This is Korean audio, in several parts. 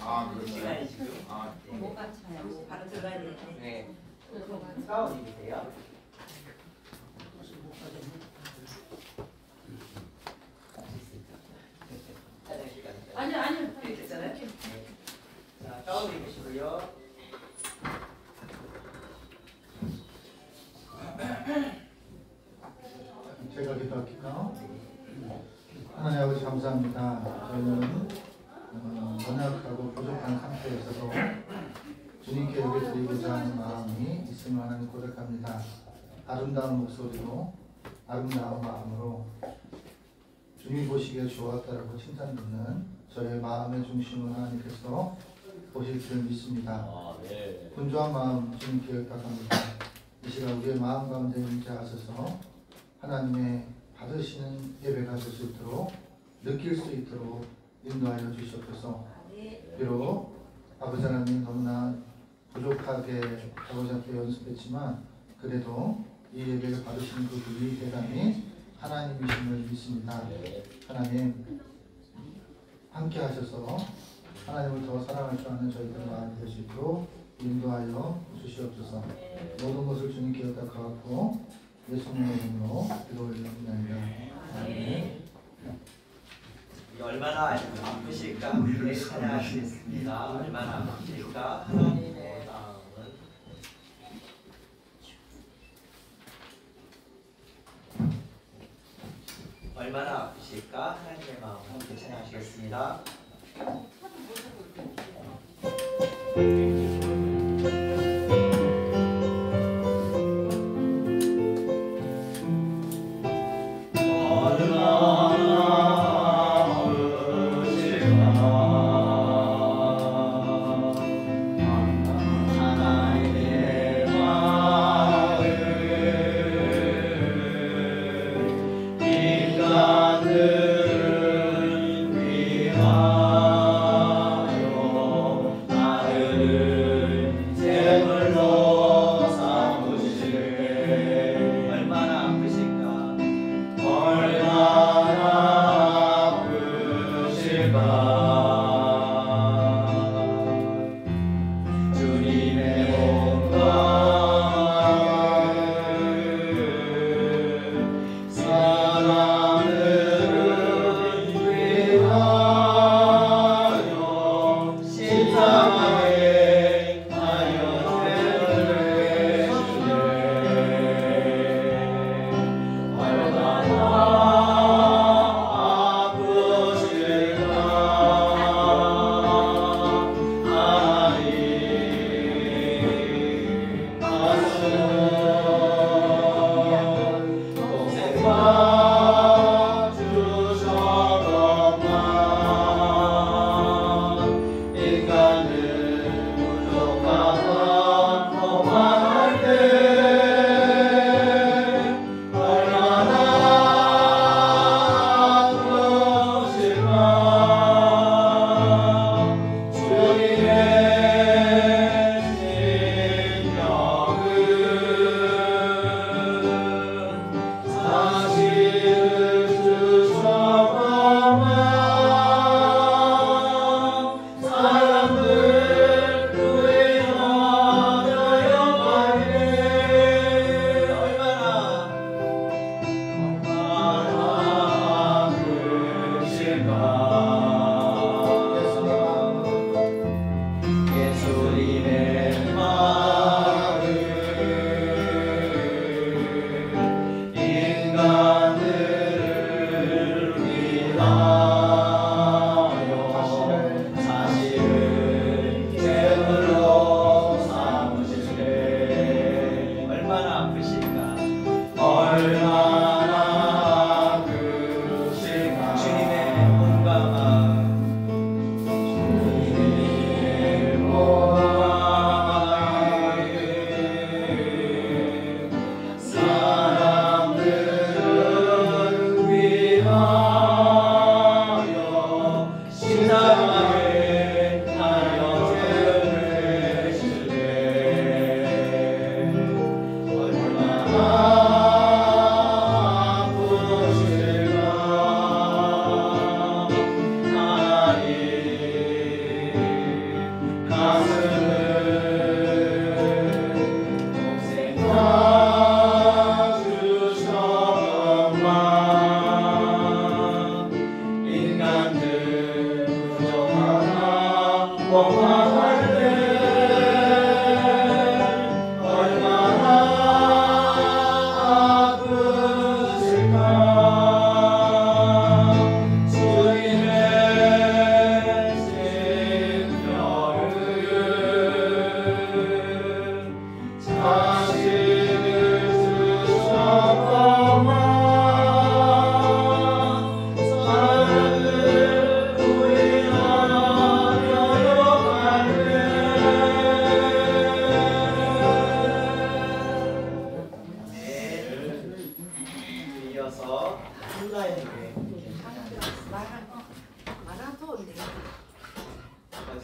시간이 지금. 못 맞춰요. 바로 들어가야 되는데. 네. 가운데세요. 아니요. 됐잖아요. 네. 자, 가운데 입으시고요. 제가 기도할게요. 하나님 아버지 감사합니다. 저희는 연약하고 부족한 상태에 있어서 주님께 예배드리고자 하는 마음이 있음을 하나님 고백합니다. 아름다운 목소리로 아름다운 마음으로 주님 보시기에 좋았다라고 칭찬 듣는 저의 마음의 중심을 하나님께서 보실 줄 믿습니다. 분주한 마음 주님께 의탁합니다. 이 시간 우리의 마음 가운데 임재하셔서 하나님의 받으시는 예배가 될 수 있도록 느낄 수 있도록 인도하여 주시옵소서. 비록 아버지 하나님 너무나 부족하게 아버지 앞에 연습했지만 그래도 이 예배를 받으시는 그 대단히 하나님이심을 믿습니다. 하나님 함께 하셔서 하나님을 더 사랑할 줄 아는 저희들 마음이 될 수 있도록 인도하여 주시옵소서. 모든 것을 주님께 의탁하고 예수님의 이름으로 기도올려옵나이다. 아멘. 얼마나 아프실까 우리 찬양하시겠습니다. 얼마나 아프실까 하나님의 마음은 얼마나 아프실까 하나님의 마음 함께 찬양하시겠습니다.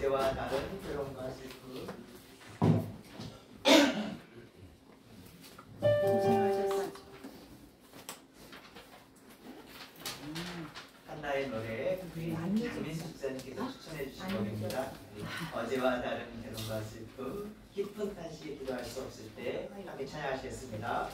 어제와 다른 괴로움과 슬픔. 고생하셨어. 한나의 노래 김민숙 전님께서 추천해 주신 곡입니다. 어제와 다른 괴로움과 슬픔. 깊은 다시 기도할 수 없을 때 함께 찬양하시겠습니다.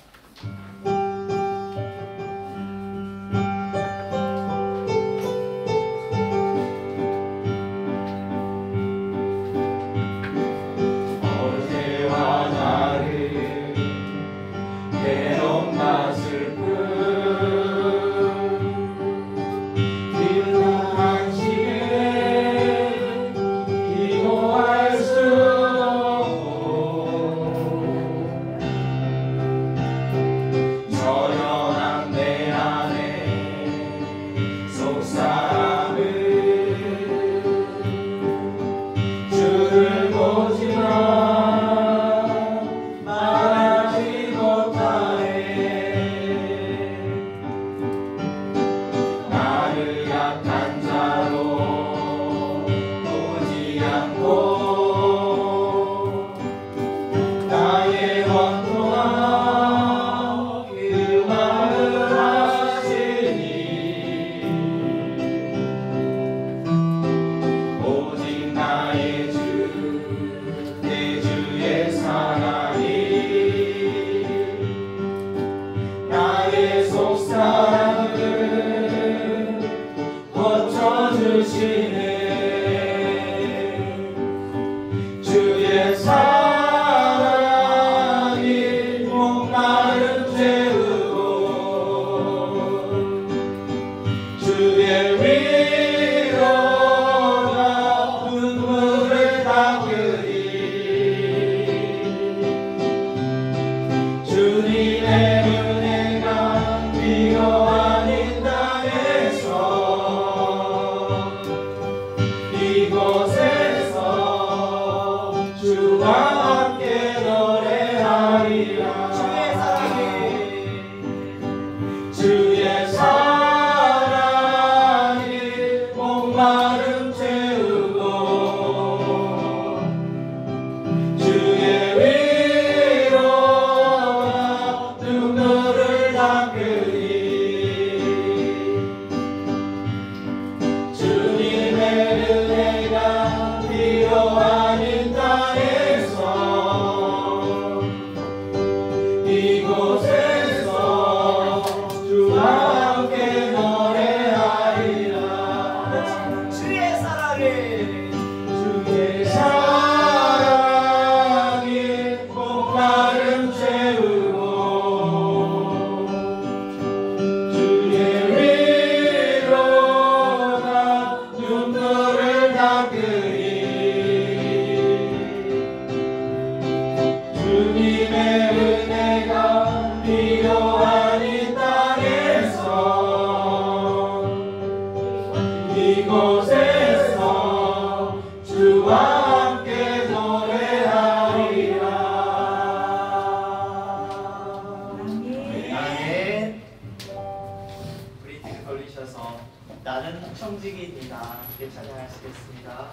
나는 청지기입니다. 함께 찬양하시겠습니다.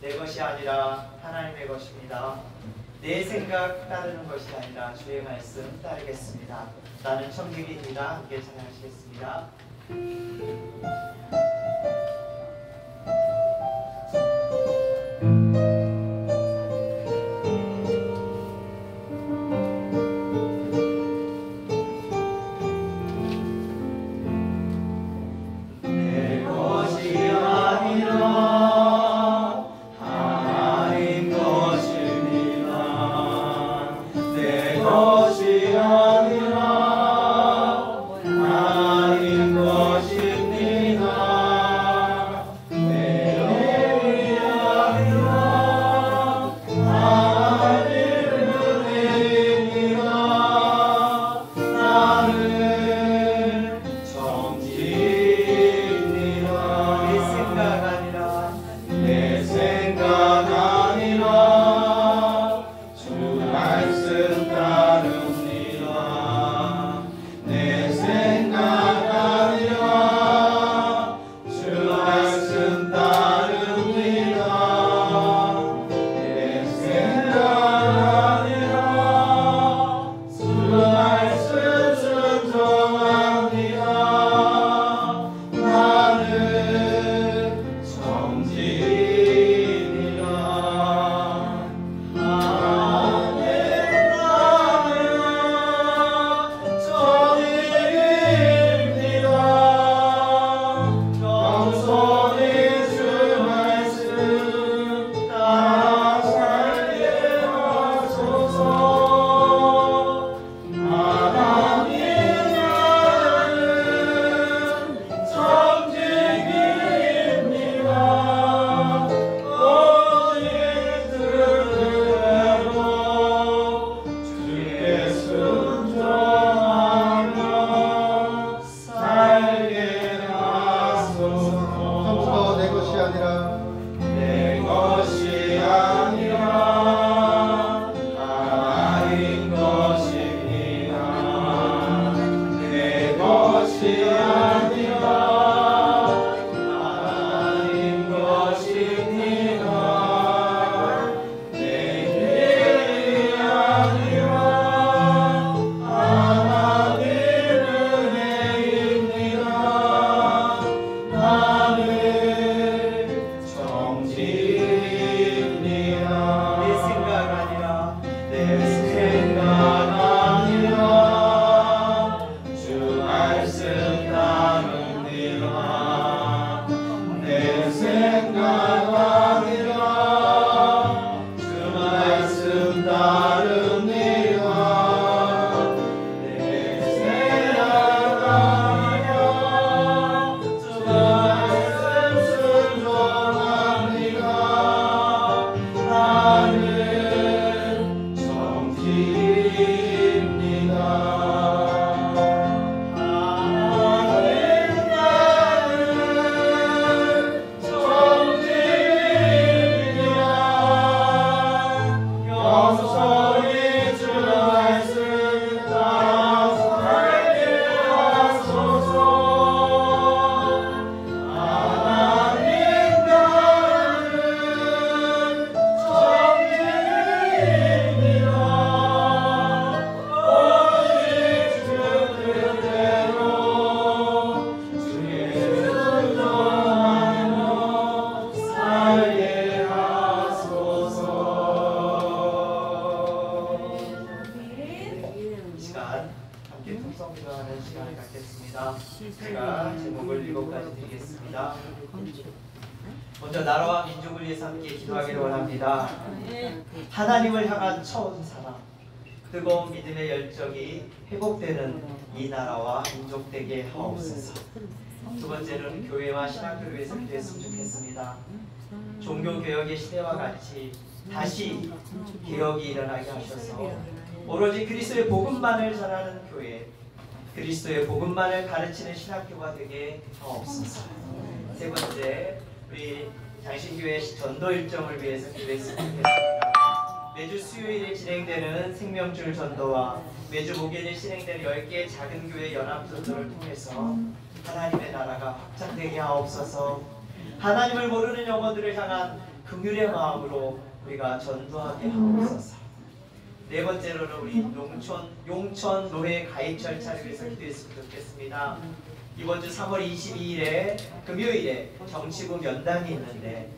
내 것이 아니라 하나님의 것입니다. 내 생각 따르는 것이 아니라 주의 말씀 따르겠습니다. 나는 청지기입니다. 함께 찬양하시겠습니다. 내 것이 아니라 하나님의 먼저 나라와 민족을 위해서 함께 기도하기를 원합니다. 하나님을 향한 처음 사랑, 뜨거운 믿음의 열정이 회복되는 이 나라와 민족 되게 하옵소서. 두 번째는 교회와 신학교를 위해서 기도했으면 좋겠습니다. 종교개혁의 시대와 같이 다시 개혁이 일어나게 하셔서 오로지 그리스도의 복음만을 전하는 교회, 그리스도의 복음만을 가르치는 신학교가 되게 하옵소서. 세 번째, 우리 장신교회 전도 일정을 위해서 기도했으면 좋겠습니다. 매주 수요일에 진행되는 생명줄 전도와 매주 목요일에 진행되는 10개의 작은 교회 연합 전도를 통해서 하나님의 나라가 확장되게 하옵소서. 하나님을 모르는 영혼들을 향한 긍휼의 마음으로 우리가 전도하게 하옵소서. 네 번째로는 우리 용천 노회 가입 절차를 위해서 기도했으면 좋겠습니다. 이번 주 3월 22일에 금요일에 정치부 면담이 있는데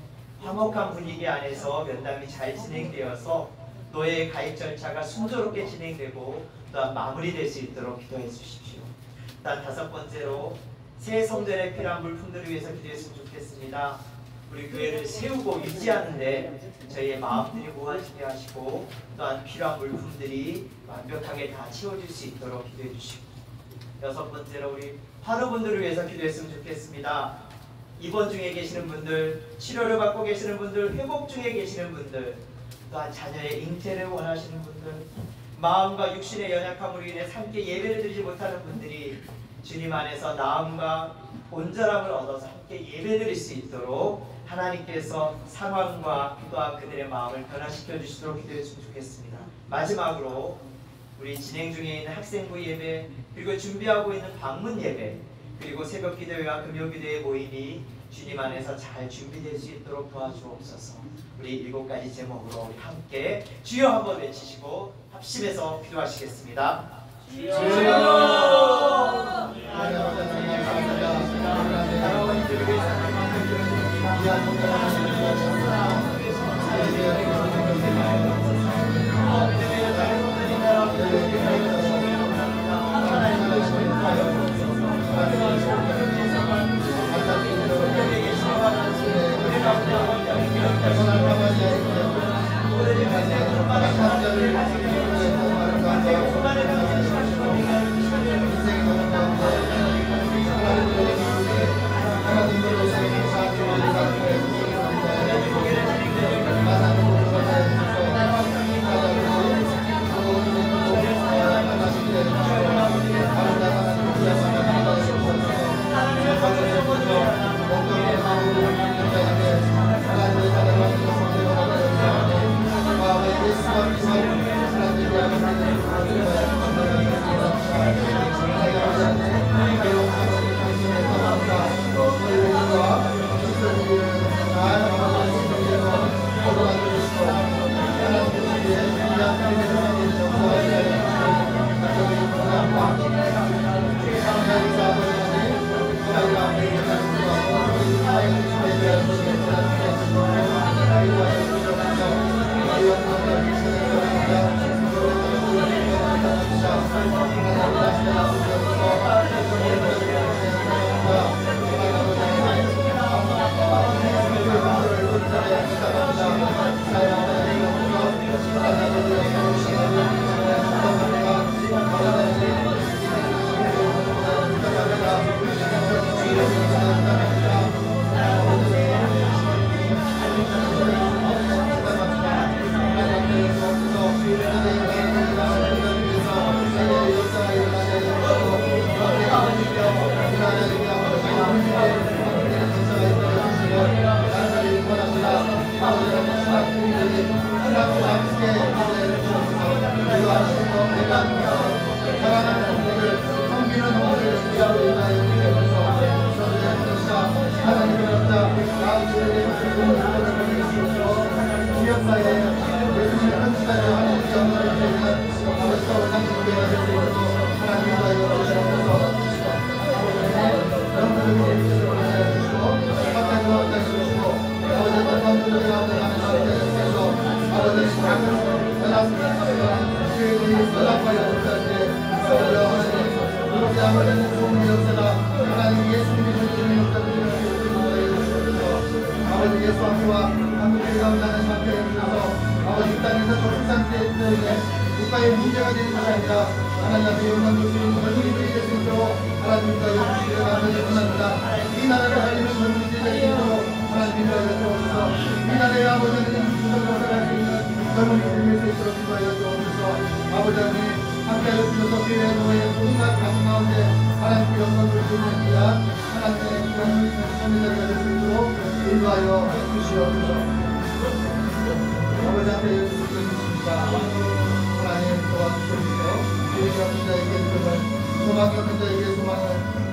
화목한 분위기 안에서 면담이 잘 진행되어서 노예 가입 절차가 순조롭게 진행되고 또한 마무리될 수 있도록 기도해 주십시오. 일단 다섯 번째로 새 성전에 필요한 물품들을 위해서 기도했으면 좋겠습니다. 우리 교회를 세우고 유지하는데 저희의 마음들이 모아지게 하시고 또한 필요한 물품들이 완벽하게 다 채워질 수 있도록 기도해 주시고, 여섯 번째로 우리 환우분들을 위해서 기도했으면 좋겠습니다. 입원 중에 계시는 분들, 치료를 받고 계시는 분들, 회복 중에 계시는 분들, 또한 자녀의 잉태를 원하시는 분들, 마음과 육신의 연약함으로 인해 함께 예배를 드리지 못하는 분들이 주님 안에서 나음과 온전함을 얻어서 함께 예배드릴 수 있도록 하나님께서 상황과 또한 그들의 마음을 변화시켜 주시도록 기도했으면 좋겠습니다. 마지막으로 우리 진행 중에 있는 학생부 예배, 그리고 준비하고 있는 방문 예배, 그리고 새벽 기도회와 금요 기도회 모임이 주님 안에서 잘 준비될 수 있도록 도와주옵소서. 우리 7가지 제목으로 우리 함께 주여 한번 외치시고 합심해서 기도하시겠습니다. 주여! 아버지 예수 함께와 한국의 가운데 하나님 함께 해주셔서 아버지 이 땅에서 저출산자들에게 국가의 문제가 되는 것이 아니라 하나님 앞에 영광 돌리는 젊은이들이 될 수 있도록 하나님과 예수님을 만나게 원합니다. 이 나라를 살리는 젊은이들이 될 수 있도록 하나님 인도하여 주옵소서. 이 나라의 아버지 하나님 주권을 할 수 있는 젊은이들이 될 수 있도록 인도하여 주옵소서. 아버지 하나님 함께하여 주셔서 교회 노예 모든 각 가운데 하나님께 영광 돌리는 이야 하나님의 귀한 선미자리가 될 수 있도록 인도하여 주시옵소서. 아버지 앞에 예수님이십니다. 하나님 도와주시옵소서. 기회가 없는 자에게 힘을, 소망이 없는 자에게 소망을,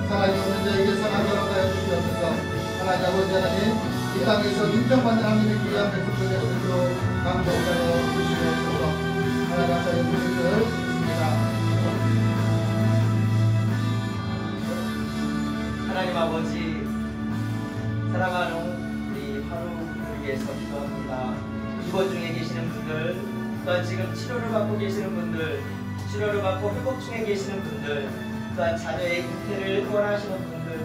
사랑이 없는 자에게 사랑을 허락하여 주시옵소서. 하나님 아버지 하나님 이 땅에서 인정받는 하나님의 귀한 백성들 될 수 있도록 강동하여 주시옵소서. 하나님 앞에 예수님을 믿습니다. 하나님 아버지, 사랑하는 우리 하루를 위해서 기도합니다. 입원 중에 계시는 분들, 또한 지금 치료를 받고 계시는 분들, 치료를 받고 회복 중에 계시는 분들, 또한 자녀의 잉태를 원하시는 분들,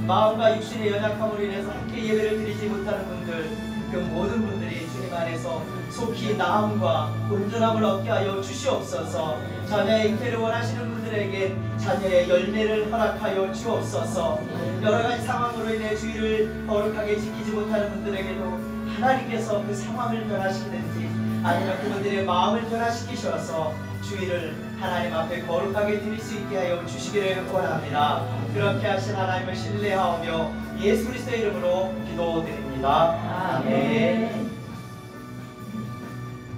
마음과 육신의 연약함으로 인해서 함께 예배를 드리지 못하는 분들, 그 모든 분들이 주님 안에서 속히 나음과 온전함을 얻게 하여 주시옵소서. 자녀의 잉태를 원하시는 분들에게 자녀의 열매를 허락하여 주옵소서. 여러가지 상황으로 인해 주의를 거룩하게 지키지 못하는 분들에게도 하나님께서 그 상황을 변화시키든지 아니면 그분들의 마음을 변화시키셔서 주의를 하나님 앞에 거룩하게 드릴 수 있게 하여 주시기를 원합니다. 그렇게 하신 하나님을 신뢰하오며 예수 그리스도의 이름으로 기도드립니다. 아멘.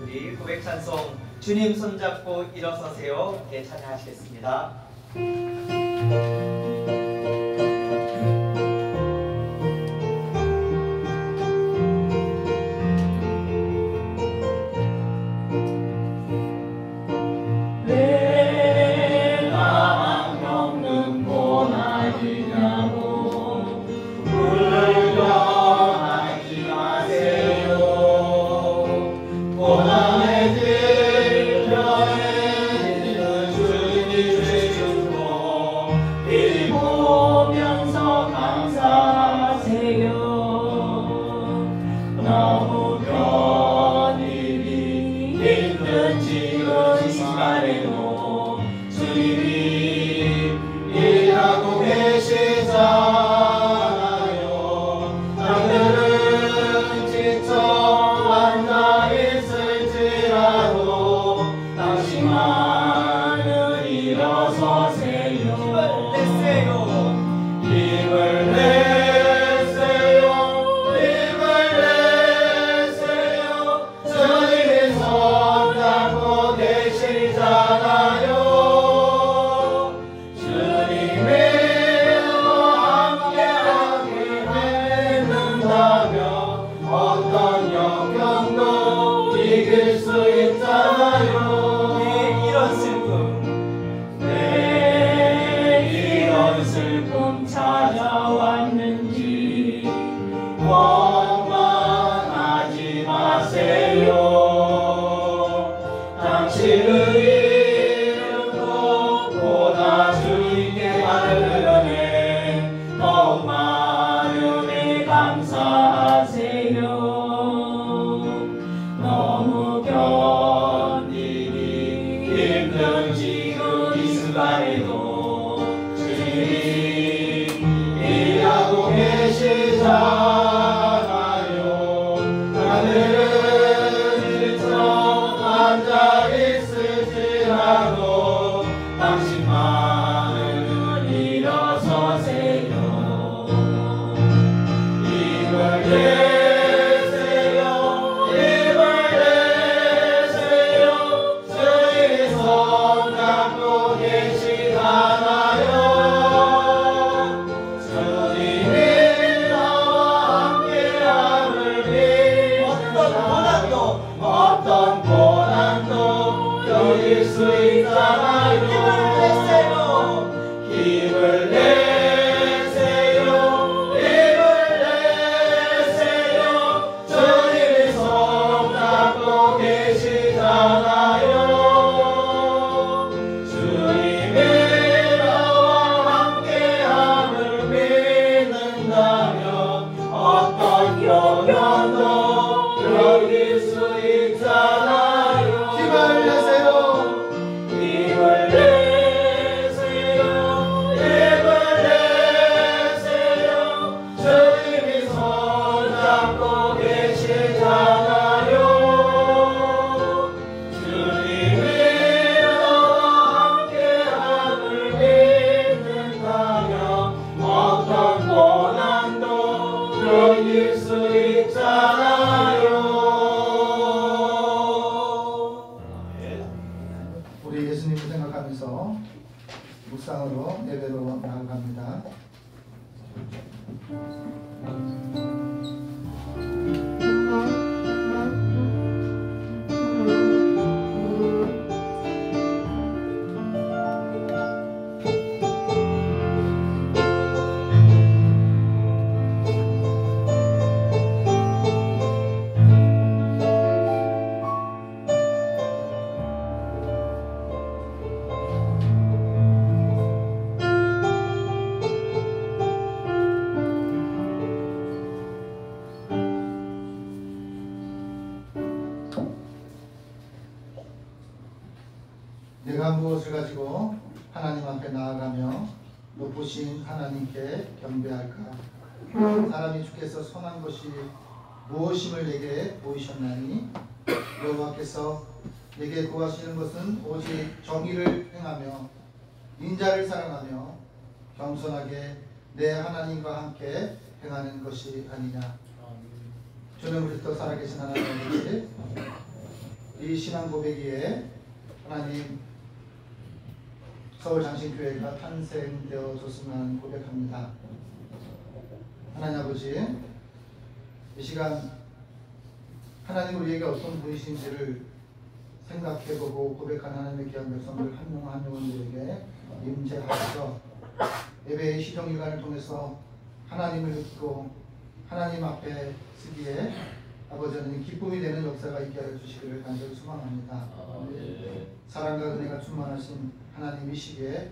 우리 고백 찬송 주님 손잡고 일어서세요. 함께 찬양하시겠습니다. 어떤 우리 예수님을 생각하면서 묵상으로 예배로 나아갑니다. 내가 무엇을 가지고 하나님 앞에 나아가며 높으신 하나님께 경배할까? 사람이 주께서 선한 것이 무엇임을 내게 보이셨나니 여호와께서 내게 구하시는 것은 오직 정의를 행하며 인자를 사랑하며 겸손하게 내 하나님과 함께 행하는 것이 아니냐. 주는 그리스도 살아계신 하나님 아버지, 이 신앙 고백기에 하나님 서울장신교회가 탄생되어졌으면 고백합니다. 하나님 아버지, 이 시간 하나님 우리에게 어떤 분이신지를 생각해보고 고백한 하나님의 귀한 백성들 한 명 한 명에게 임재하셔서 예배의 시정일관을 통해서 하나님을 느끼고 하나님 앞에 쓰기에 아버지 하나님 기쁨이 되는 역사가 있게 하여 주시기를 간절히 소망합니다. 사랑과 은혜가 충만하신 하나님 이 시기에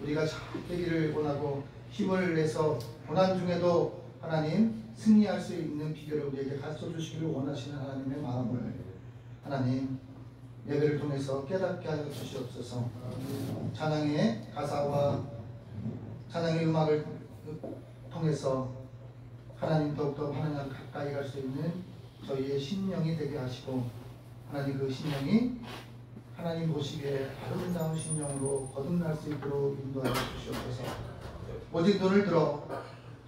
우리가 잘 되기를 원하고 힘을 내서 고난 중에도 하나님 승리할 수 있는 비결을 우리에게 가르쳐 주시기를 원하시는 하나님의 마음을 하나님 예배를 통해서 깨닫게 하여 주시옵소서. 찬양의 가사와 찬양의 음악을 통해서 하나님 더욱더 하나님 가까이 갈 수 있는 저희의 심령이 되게 하시고 하나님 그 심령이 하나님 보시기에 아름다운 심령으로 거듭날 수 있도록 인도하여 주시옵소서. 오직 눈을 들어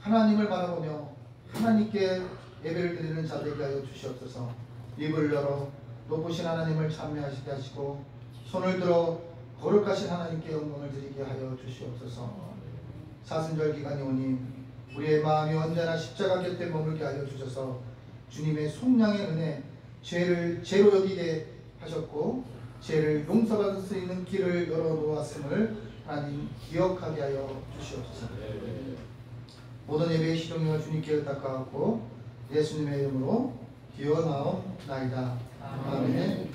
하나님을 바라보며 하나님께 예배를 드리는 자 되게 하여 주시옵소서. 입을 열어 높으신 하나님을 찬미하시게 하시고 손을 들어 거룩하신 하나님께 영광을 드리게 하여 주시옵소서. 사순절 기간이 오니 우리의 마음이 언제나 십자가 곁에 머물게 하여 주셔서 주님의 속량의 은혜, 죄를 죄로 여기게 하셨고 죄를 용서받을 수 있는 길을 열어놓았음을 하나님 기억하게 하여 주시옵소서. 모든 예배의 시종과 주님께 의탁하고 예수님의 이름으로 기어나옵나이다. 아멘.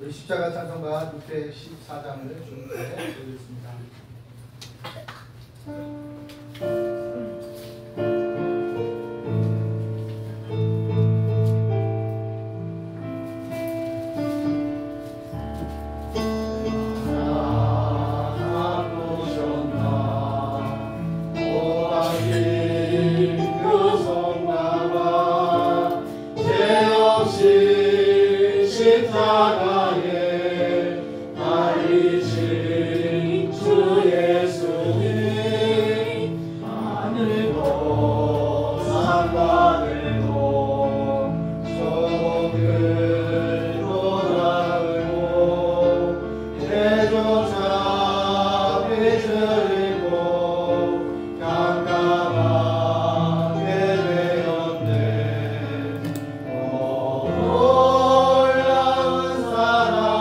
우리 십자가 찬송가 614장을 주님께 드리겠습니다. 놀라운 사랑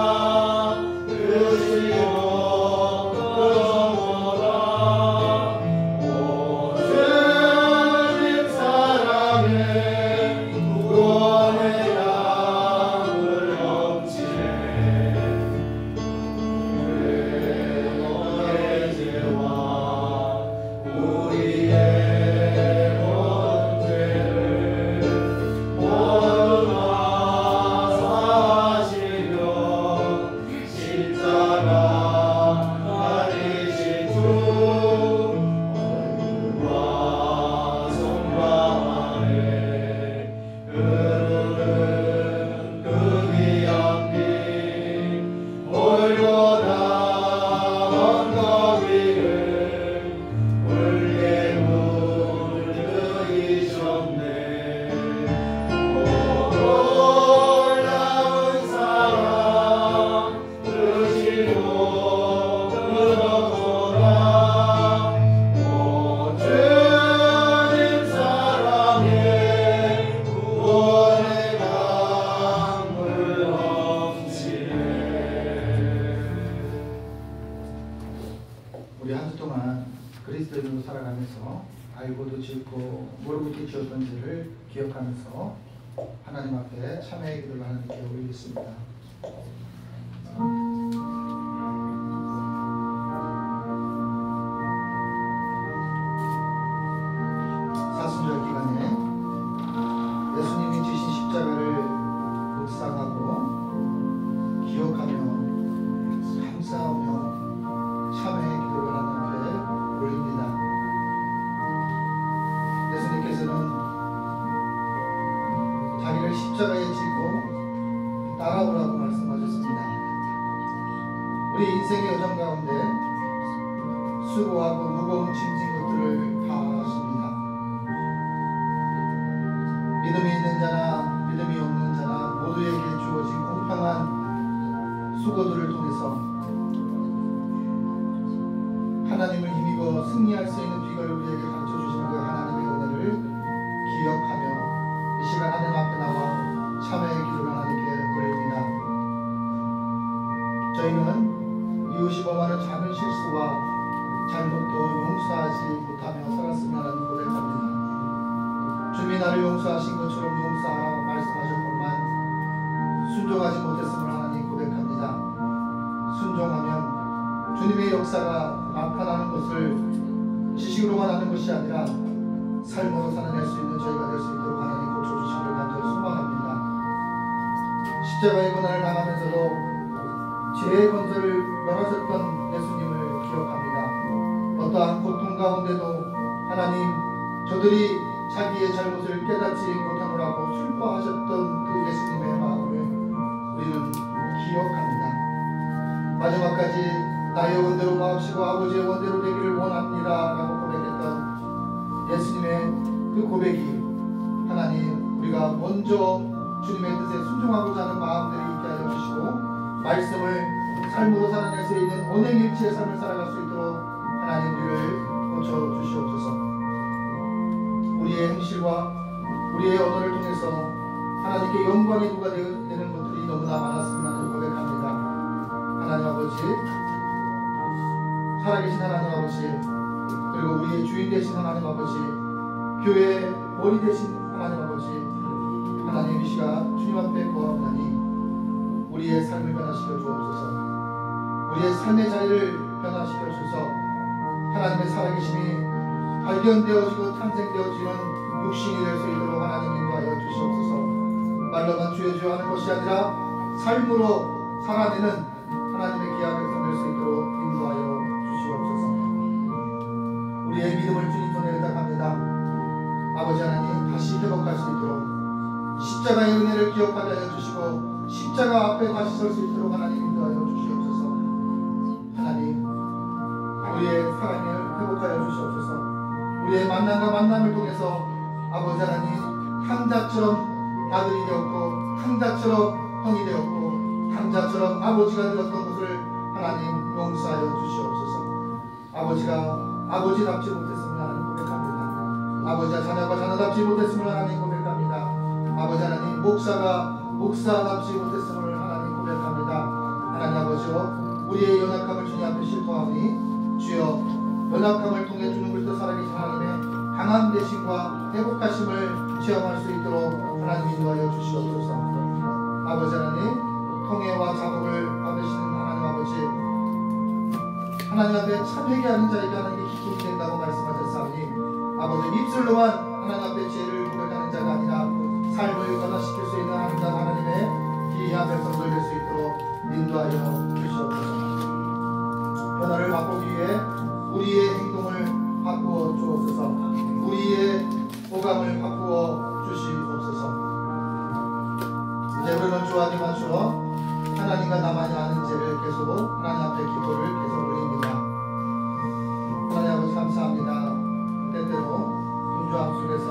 알고도 짓고 모르고도 지었던 죄를 기억하면서 하나님 앞에 참회의 기도를 하나님께 올리겠습니다. 사순절 기간에 예수님이 지신 십자가를 묵상하고 기억하며 감사하며 참회의 기도를 하나님 앞에 올립니다. 예수님께서는 자기를 십자가에 지고 따라오라고 말씀하셨습니다. 우리 인생의 여정 가운데 수고하고 무거운 짐진 것들을 다 하십니다. 믿음이 있는 자나 믿음이 없는 자나 모두에게 주어진 공평한 수고들을 통해서 하나님을 힘입어 승리할 수 있는 비결을 우리에게 가르쳐 주시는 그 하나님의 은혜를 기억하며 이 시간 하나님 앞에 나와 참회의 기도를 하나님께 올립니다. 저희는 이웃이 범하는 작은 실수와 잘못도 용서하지 못하며 살았으면 하는 고백합니다. 주님이 나를 용서하신 것처럼 용서하라 말씀하셨건만 순종하지 못했음을 하나님 고백합니다. 순종하면 주님의 역사가 나타나는 것을 지식으로만 하는 것이 아니라 삶으로 살아낼 수 있는 저희가 될 수 있도록 하나님 고쳐주시기를 간절히 소망합니다. 십자가의 고난을 당하면서도 죄의 건설을 멸하셨던 예수님을 기억합니다. 어떠한 고통 가운데도 하나님 저들이 자기의 잘못을 깨닫지 못하노라고 슬퍼하셨던 그 예수님의 마음을 우리는 기억합니다. 마지막까지 나의 원대로 마옵시고 아버지의 원대로 되기를 원합니다 라고 고백했던 예수님의 그 고백이 하나님 우리가 먼저 주님의 뜻에 순종하고자 하는 마음들을 있게 하여 주시고 말씀을 삶으로 살아낼 수 있는 언행일치의 삶을 살아갈 수 있도록 하나님 우리를 고쳐주시옵소서. 우리의 행실과 우리의 언어를 통해서 하나님께 영광의 누가 되는 것들이 너무나 많았으면 하는 고백합니다. 하나님 아버지, 살아계신 하나님 아버지, 그리고 우리의 주인 되신 하나님 아버지, 교회의 머리 되신 하나님 아버지, 하나님 이 시간 주님 앞에 구하오나니 우리의 삶을 변화시켜 주옵소서. 우리의 삶의 자리를 변화시켜 주소서. 하나님의 살아계심이 발견되어지고 탄생되어지는 육신이 될 수 있도록 하나님 인도하여 주시옵소서. 말로만 주여 주여 하는 것이 아니라 삶으로 살아내는 하나님의 귀한 백성 될 수 있도록 인도하여 주시옵소서. 우리의 믿음을 주님 손에 의탁합니다. 아버지 하나님 다시 회복할 수 있도록 십자가의 은혜를 기억하게 하여 주시고 십자가 앞에 다시 설 수 있도록 하나님 인도하여 주시옵소서. 하나님 우리의 사랑을 회복하여 주시옵소서. 우리의 만남과 만남을 통해서 아버지 하나님 탕자처럼 아들이 되었고 탕자처럼 형이 되었고 탕자처럼 아버지가 되었던 것을 하나님 용서하여 주시옵소서. 아버지가 아버지답지 못했음을 하나님 고백합니다. 아버지가 자녀가 자녀답지 못했음을 하나님 고백합니다. 아버지 하나님 목사가 목사답지 못했음을 하나님 고백합니다. 하나님 아버지여 우리의 연약함을 주님 앞에 실토하오니 주여 연약함을 통해 주는 그리스도 살아계신 하나님의 강한 대신과 회복하심을 체험할 수 있도록 하나님 인도하여 주시옵소서. 아버지 하나님 통회와 자복을 받으시는 하나님 아버지, 하나님 앞에 참 회개하는 자에게 하나님의 기쁨이 된다고 말씀하셨사오니 아버지 입술로만 하나님 앞에 죄를 고백하는 자가 아니라 삶을 변화시킬 수 있는 하나님의 귀한 백성들 될 수 있도록 인도하여 주시옵소서. 변화를 맛보기 위해 우리의 행동을 바꾸어 주옵소서. 우리의 오감을 바꾸어 주시옵소서. 이제 우리는 주와 맞추어 하나님과 나만이 아는 죄를 계속 하나님 앞에 기도를 계속 올립니다. 하나님 아버지 감사합니다. 때때로 분주함 속에서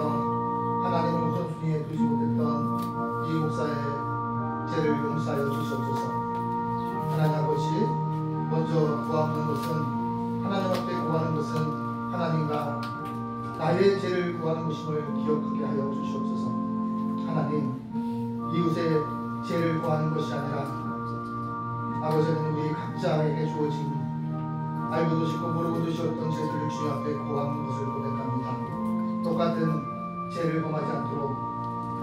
하나님을 우선순위에 두지 못했던 이 목사의 죄를 용서하여 주시옵소서. 하나님 아버지 먼저 구하는 것은 하나님 앞에 구하는 것은 하나님과 나의 죄를 구하는 것임을 기억하게 하여 주시옵소서. 하나님 이웃의 죄를 구하는 것이 아니라 아버지는 우리 각자에게 주어진 알고도 싶고 모르고도 싶었던 죄들을 주님 앞에 구하는 것을 고백합니다. 똑같은 죄를 범하지 않도록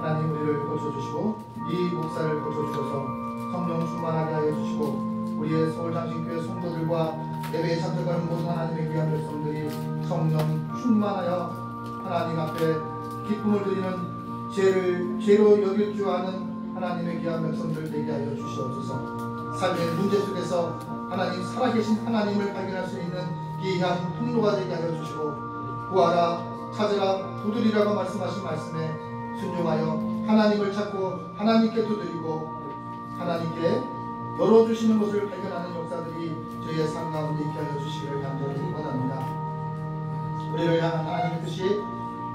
하나님 우리를 고쳐주시고 이 목사를 고쳐주셔서 성령 충만하게 하여 주시고 우리의 서울장신교회 성도들과 예배에 참석하는 모든 하나님의 귀한 백성들이 성령 충만하여 하나님 앞에 기쁨을 드리는 죄로 여길 줄 아는 하나님의 귀한 백성들 되게 하여 주시옵소서. 삶의 문제 속에서 하나님 살아계신 하나님을 발견할 수 있는 귀한 통로가 되게 하여 주시고 구하라 찾으라 두드리라고 말씀하신 말씀에 순종하여 하나님을 찾고 하나님께 두드리고 하나님께 열어주시는 것을 발견하는 역사들이 저희의 삶 가운데 있게 하여 주시기를 간절히 원합니다. 우리를 향한 하나님의 뜻이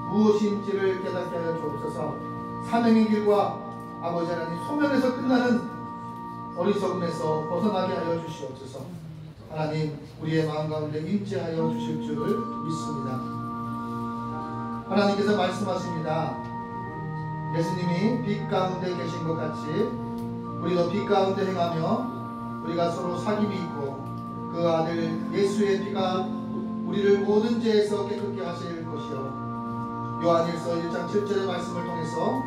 무엇인지를 깨닫게 하여 주옵소서. 사명의 길과 아버지 하나님 소명에서 끝나는 어리석음에서 벗어나게 하여 주시옵소서. 하나님 우리의 마음 가운데 임재하여 주실 줄 믿습니다. 하나님께서 말씀하십니다. 예수님이 빛 가운데 계신 것 같이 우리도 빛 가운데 행하며 우리가 서로 사귐이 있고 그 아들 예수의 피가 우리를 모든 죄에서 깨끗게 하실 것이요. 요한일서 1장 7절의 말씀을 통해서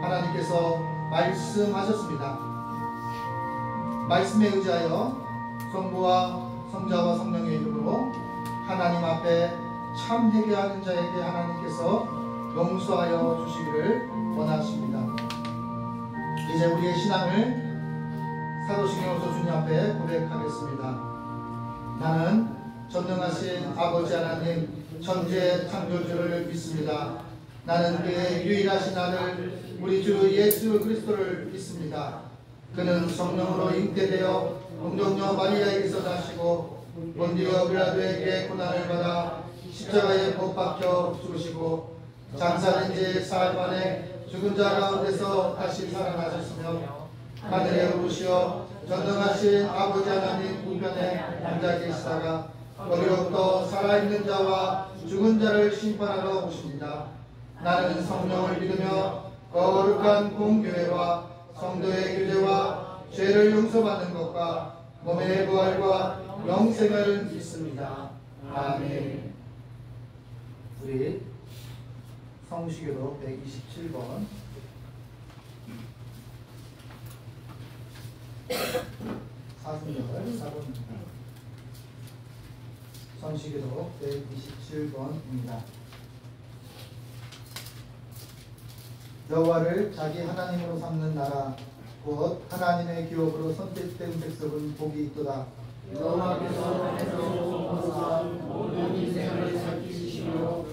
하나님께서 말씀하셨습니다. 말씀에 의지하여 성부와 성자와 성령의 이름으로 하나님 앞에 참 회개하는 자에게 하나님께서 용서하여 주시기를 원하십니다. 이제 우리의 신앙을 사도신경서 주님 앞에 고백하겠습니다. 나는 전능하신 아버지 하나님 천지의 창조주를 믿습니다. 나는 그의 유일하신 아들 우리 주 예수 그리스도를 믿습니다. 그는 성령으로 잉태되어 동정녀 마리아에게서 나시고 본디오 빌라도에게 고난을 받아 십자가에 못 박혀 죽으시고 장사된 지 사흘 만에 죽은 자 가운데서 다시 살아나셨으며 하늘에 오르시어 전능하신 아버지 하나님 우편에 앉아 계시다가 거기로부터 살아있는 자와 죽은 자를 심판하러 오십니다. 나는 성령을 믿으며 거룩한 공교회와 성도의 교제와 죄를 용서받는 것과 몸의 부활과 영생을 믿습니다. 아멘. 우리 성시교로 127번 사순절 4번입니다. 성시교로 127번입니다. 여호와를 자기 하나님으로 삼는 나라 곧 하나님의 기업으로 선택된 백성은 복이 있도다. 여호와께서 모든 인생을 살피시며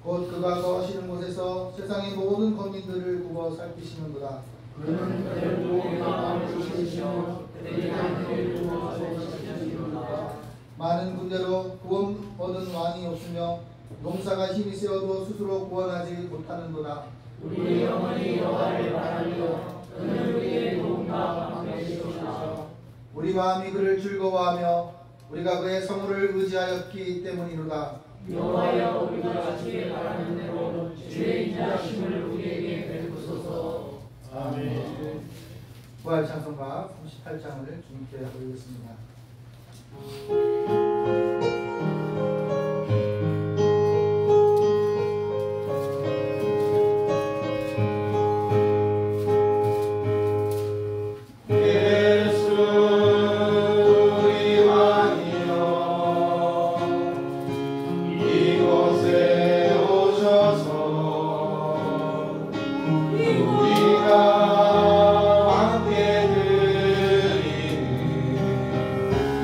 곧 그가 거하시는 곳에서 세상의 모든 거민들을 굽어 살피시는도다. 그는 그들을 마음을 주시며 그들이 하늘을 두어 살피시는도다. 많은 군대로 구원 얻은 왕이 없으며 농사가 힘이 세어도 스스로 구원하지 못하는도다. 우리의 영혼이 여호와를 바라며 그는 우리의 도움과 방패시옵소서. 우리 마음이 그를 즐거워하며 우리가 그의 성호를 의지하였기 때문이로다. 여호와여 우리가 주의 바라는 대로 주의 인자하심을 우리에게 베푸소서. 아멘. 부활 찬송가 38장을 주님께 올리겠습니다.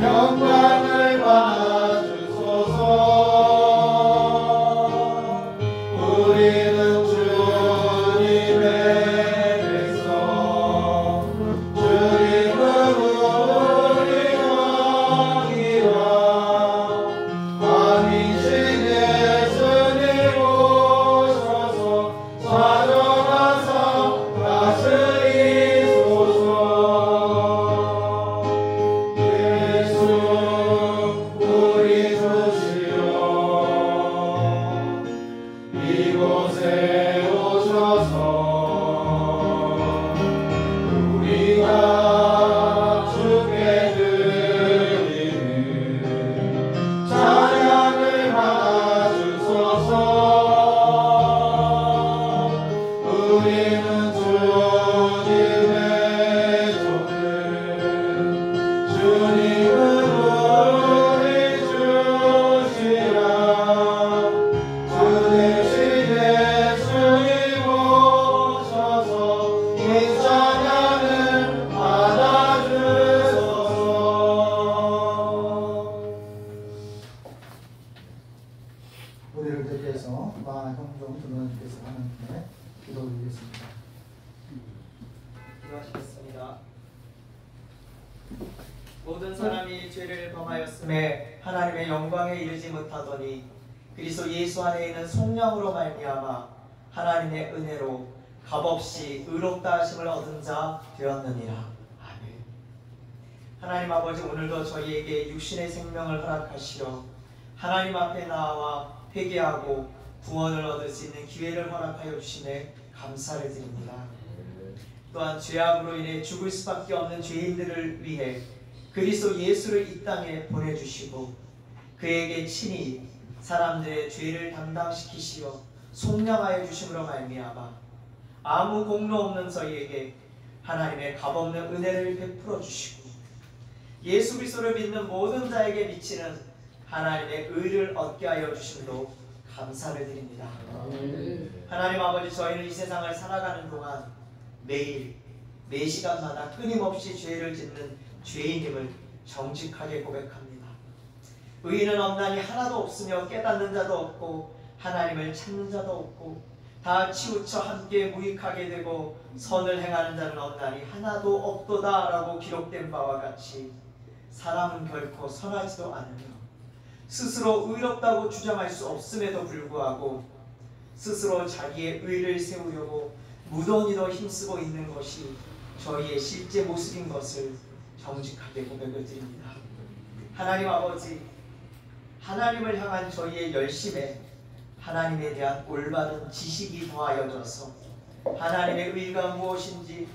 영광을 이 찬양을 받아주소서. 우리를 대표해서 마 형종 전원님께서 하나님께 기도 올리겠습니다. 기도하시겠습니다. 모든 사람이 죄를 범하였음에 하나님의 영광에 이르지 못하더니 그리스도 예수 안에 있는 성령으로 말미암아 하나님의 은혜로 값없이 의롭다 하심을 얻은 자 되었느니라. 아멘. 하나님 아버지, 오늘도 저희에게 육신의 생명을 허락하시어 하나님 앞에 나와 회개하고 구원을 얻을 수 있는 기회를 허락하여 주시네 감사를 드립니다. 또한 죄악으로 인해 죽을 수밖에 없는 죄인들을 위해 그리스도 예수를 이 땅에 보내주시고 그에게 친히 사람들의 죄를 담당시키시어 속량하여 주심으로 말미암아 아무 공로 없는 저희에게 하나님의 값없는 은혜를 베풀어 주시고 예수 그리스도를 믿는 모든 자에게 미치는 하나님의 의를 얻게 하여 주심으로 감사를 드립니다. 하나님 아버지, 저희는 이 세상을 살아가는 동안 매일 매 시간마다 끊임없이 죄를 짓는 죄인임을 정직하게 고백합니다. 의인은 없나니 하나도 없으며 깨닫는 자도 없고 하나님을 찾는 자도 없고 다 치우쳐 함께 무익하게 되고 선을 행하는 자는 없나니 하나도 없도다 라고 기록된 바와 같이 사람은 결코 선하지도 않으며 스스로 의롭다고 주장할 수 없음에도 불구하고 스스로 자기의 의를 세우려고 무던히도 힘쓰고 있는 것이 저희의 실제 모습인 것을 정직하게 고백을 드립니다. 하나님 아버지, 하나님을 향한 저희의 열심에 하나님에 대한 올바른 지식이 더하여져서 하나님의 의가 무엇인지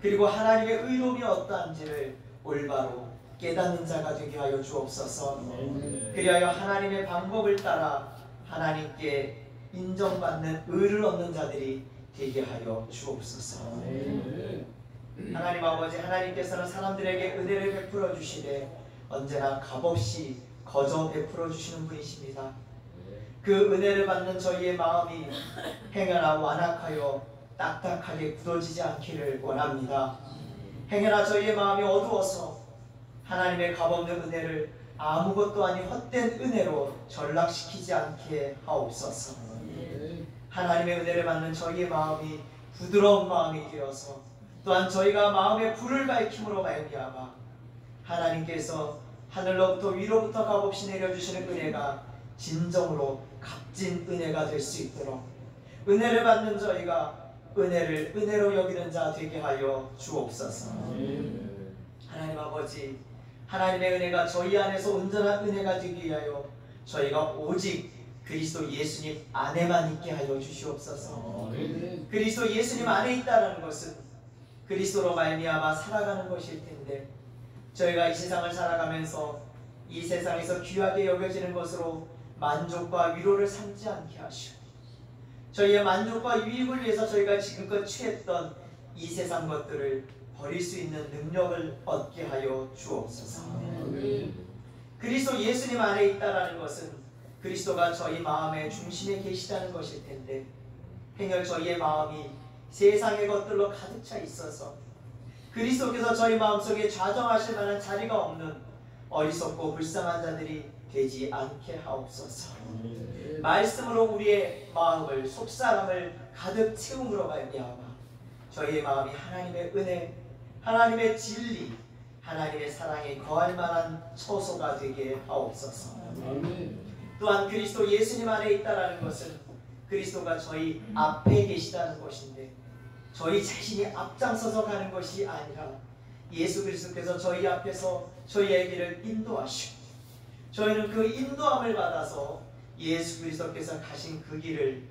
그리고 하나님의 의로움이 어떠한지를 올바로 깨닫는 자가 되게 하여 주옵소서. 그리하여 하나님의 방법을 따라 하나님께 인정받는 의를 얻는 자들이 되게 하여 주옵소서. 하나님 아버지, 하나님께서는 사람들에게 은혜를 베풀어 주시되 언제나 값없이 거저 베풀어 주시는 분이십니다. 그 은혜를 받는 저희의 마음이 행여나 완악하여 딱딱하게 굳어지지 않기를 원합니다. 행여나 저희의 마음이 어두워서 하나님의 값없는 은혜를 아무것도 아닌 헛된 은혜로 전락시키지 않게 하옵소서. 하나님의 은혜를 받는 저희의 마음이 부드러운 마음이 되어서 또한 저희가 마음의 불을 밝힘으로 말미암아 하나님께서 하늘로부터 위로부터 값없이 내려주시는 은혜가 진정으로 값진 은혜가 될 수 있도록 은혜를 받는 저희가 은혜를 은혜로 여기는 자 되게 하여 주옵소서. 하나님 아버지, 하나님의 은혜가 저희 안에서 온전한 은혜가 되기 위하여 저희가 오직 그리스도 예수님 안에만 있게 하여 주시옵소서. 그리스도 예수님 안에 있다는 것은 그리스도로 말미암아 살아가는 것일 텐데 저희가 이 세상을 살아가면서 이 세상에서 귀하게 여겨지는 것으로 만족과 위로를 삼지 않게 하시고 저희의 만족과 유익을 위해서 저희가 지금껏 취했던 이 세상 것들을 버릴 수 있는 능력을 얻게 하여 주옵소서. 그리스도 예수님 안에 있다라는 것은 그리스도가 저희 마음의 중심에 계시다는 것일 텐데 행여 저희의 마음이 세상의 것들로 가득 차 있어서 그리스도께서 저희 마음속에 좌정하실 만한 자리가 없는 어리석고 불쌍한 자들이 되지 않게 하옵소서. 말씀으로 우리의 마음을 속사람을 가득 채움으로 말미암아 저희의 마음이 하나님의 은혜, 하나님의 진리, 하나님의 사랑에 거할 만한 처소가 되게 하옵소서. 또한 그리스도 예수님 안에 있다라는 것은 그리스도가 저희 앞에 계시다는 것인데 저희 자신이 앞장서서 가는 것이 아니라 예수 그리스도께서 저희 앞에서 저희의 길을 인도하시고 저희는 그 인도함을 받아서 예수 그리스도께서 가신 그 길을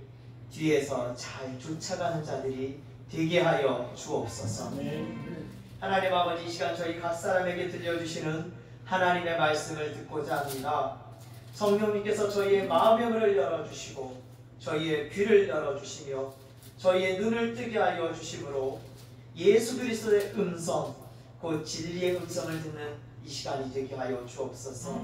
뒤에서 잘 쫓아가는 자들이 되게 하여 주옵소서. 하나님 아버지, 이 시간 저희 각 사람에게 들려주시는 하나님의 말씀을 듣고자 합니다. 성령님께서 저희의 마음의 문을 열어주시고 저희의 귀를 열어주시며 저희의 눈을 뜨게 하여 주심으로 예수 그리스도의 음성, 곧 진리의 음성을 듣는 이 시간이 되게 하여 주옵소서.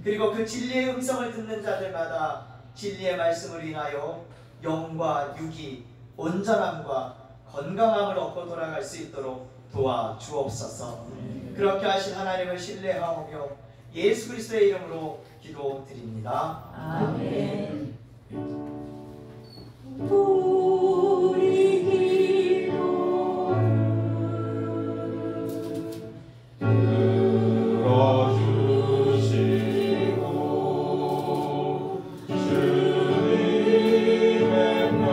그리고 그 진리의 음성을 듣는 자들마다 진리의 말씀을 인하여 영과 육이 온전함과 건강함을 얻고 돌아갈 수 있도록 도와주옵소서. 그렇게 하신 하나님을 신뢰하오며 예수 그리스도의 이름으로 기도드립니다. 아멘. 우리 기도를 들어주시고 주님의 명함을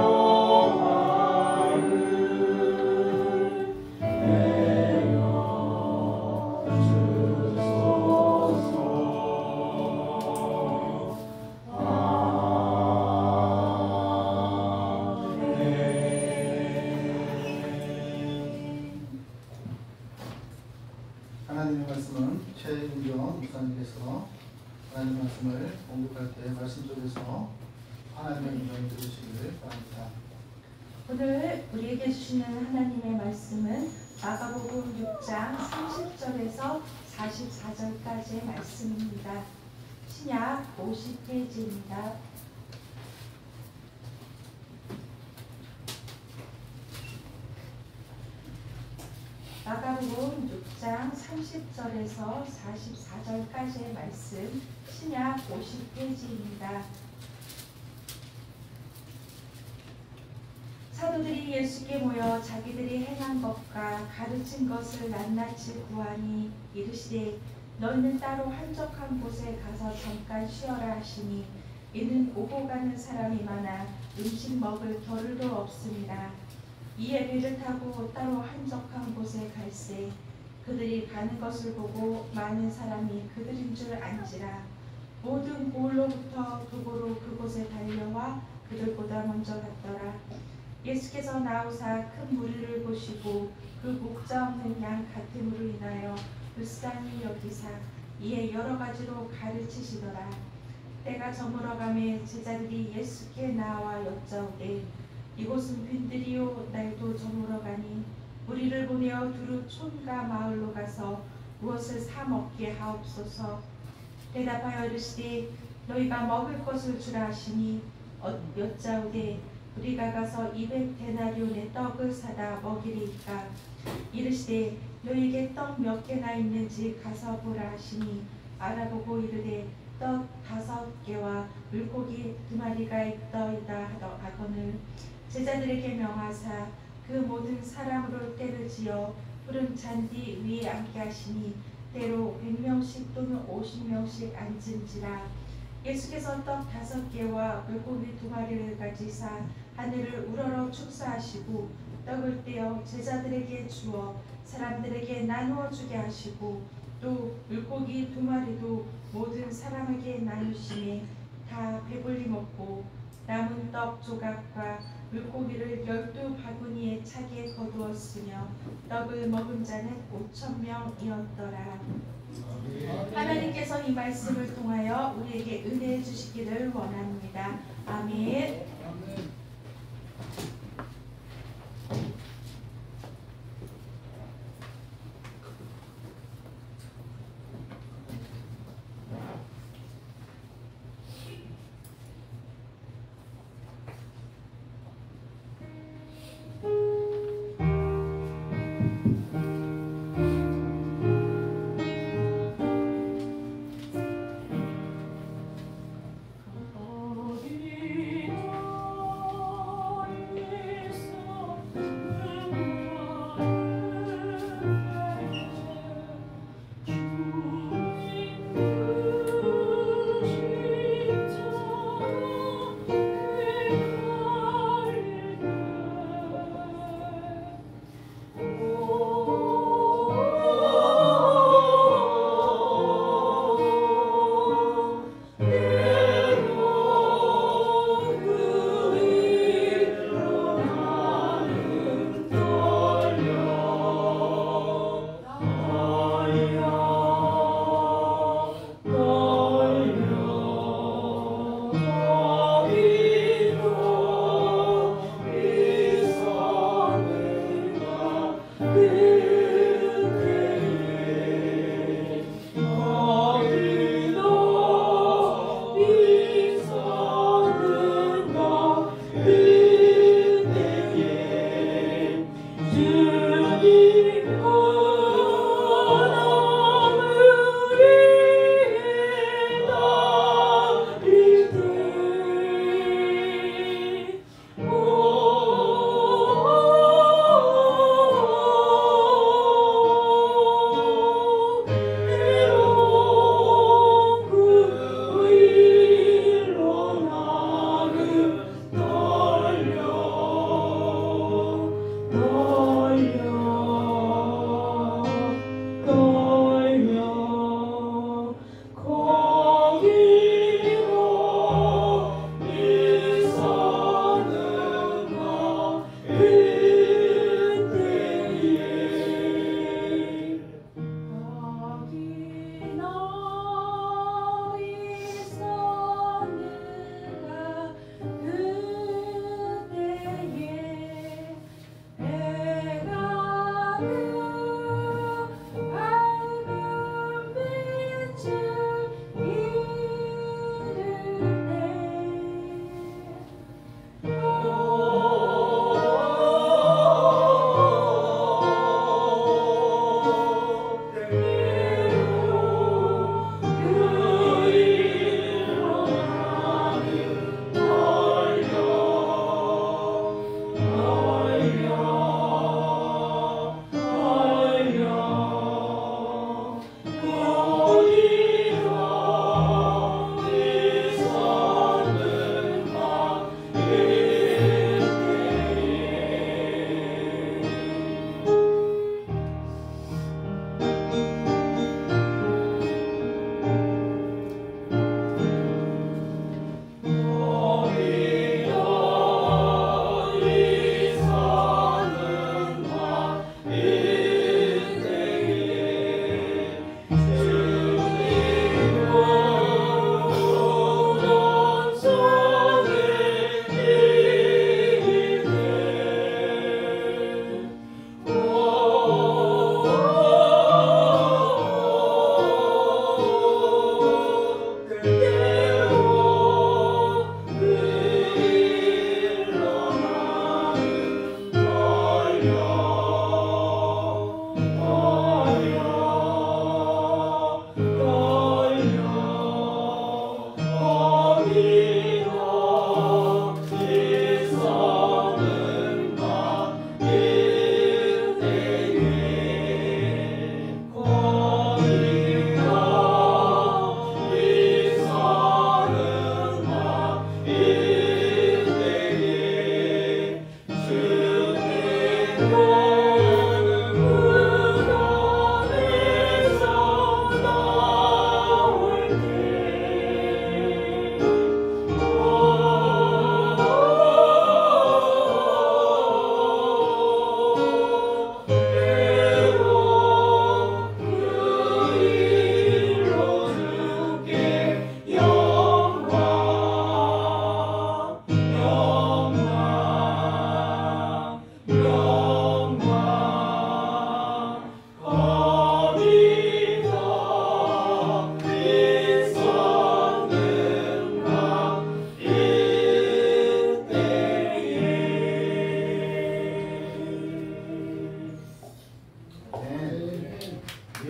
하나님의 말씀은 최윤경 목사님께서 하나님의 말씀을 공급할 때 말씀 속에서 하나님의 음성을 들으시기를 바랍니다. 오늘 우리에게 주시는 하나님의 말씀은 마가복음 6장 30절에서 44절까지의 말씀입니다. 신약 50페이지입니다. 마가복음 6장 30절에서 44절까지의 말씀, 신약 50페이지입니다. 사도들이 예수께 모여 자기들이 행한 것과 가르친 것을 낱낱이 구하니 이르시되 너희는 따로 한적한 곳에 가서 잠깐 쉬어라 하시니 이는 오고 가는 사람이 많아 음식 먹을 겨를도 없습니다. 이에 배를 타고 따로 한적한 곳에 갈새 그들이 가는 것을 보고 많은 사람이 그들인 줄 안지라. 모든 고을로부터 도보로 그곳에 달려와 그들보다 먼저 갔더라. 예수께서 나오사 큰 무리를 보시고 그 목자 없는 양 같음으로 인하여 불쌍히 여기사 이에 여러 가지로 가르치시더라. 때가 저물어가매 제자들이 예수께 나와 여짜오되 이곳은 빈들이요 날도 저물어가니 우리를 보내어 두루 촌과 마을로 가서 무엇을 사 먹게 하옵소서. 대답하여 이르시되 너희가 먹을 것을 주라 하시니 여짜오되 우리가 가서 200데나리온의 떡을 사다 먹이리이까. 이르시되 너희에게 떡 몇 개나 있는지 가서 보라 하시니 알아보고 이르되 떡 5개와 물고기 2마리가 있더이다 하거늘 제자들에게 명하사 그 모든 사람으로 때를 지어 푸른 잔디 위에 앉게 하시니 때로 100명씩 또는 50명씩 앉은지라. 예수께서 떡 5개와 물고기 2마리를 가지사 하늘을 우러러 축사하시고 떡을 떼어 제자들에게 주어 사람들에게 나누어 주게 하시고 또 물고기 2마리도 모든 사람에게 나누시니 다 배불리 먹고 남은 떡 조각과 물고기를 12바구니에 차게 거두었으며 떡을 먹은 자는 5,000명이었더라. 하나님께서 이 말씀을 통하여 우리에게 은혜 주시기를 원합니다. 아멘. 어디나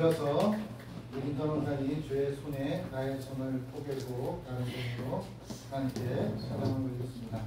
이어서 우리 변호사님 주의 손에 나의 손을 포개고 다른 손으로 하나님께 사랑을 올리겠습니다.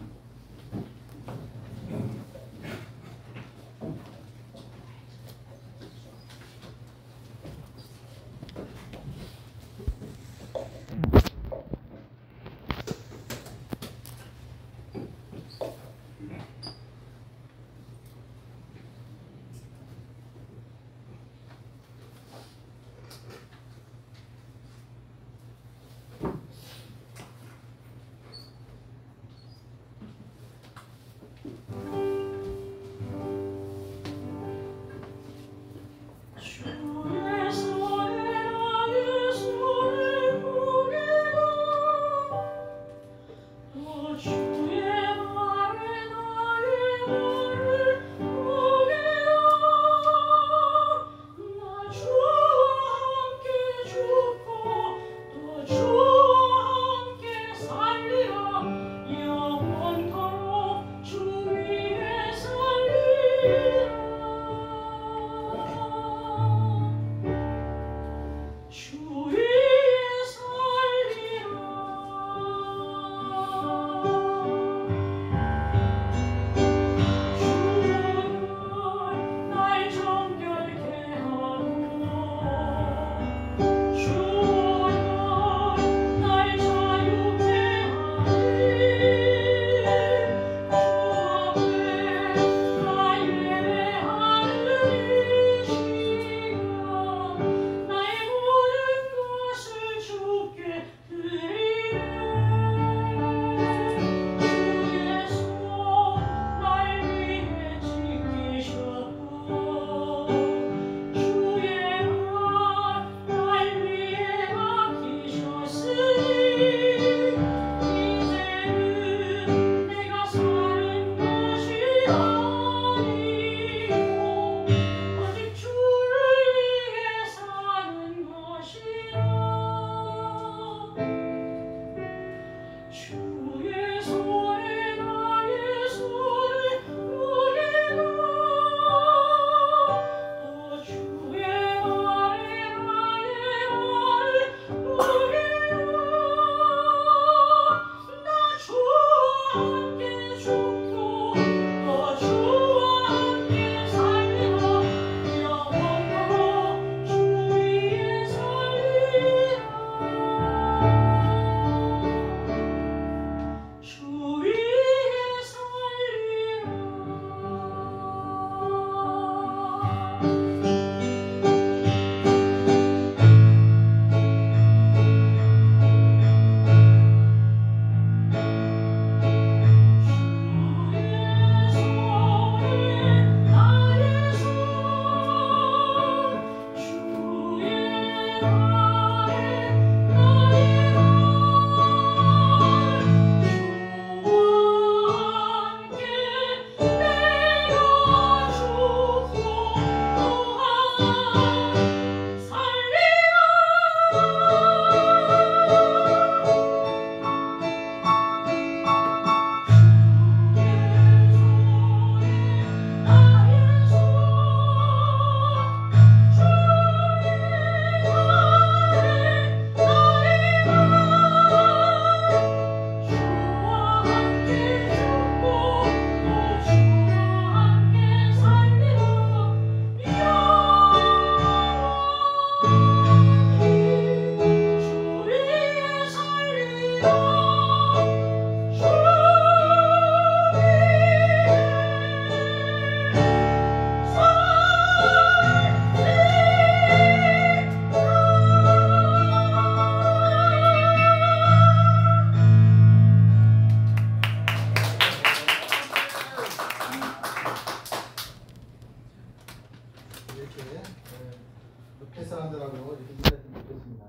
사람들하고 이렇게 인사했으면 좋겠습니다.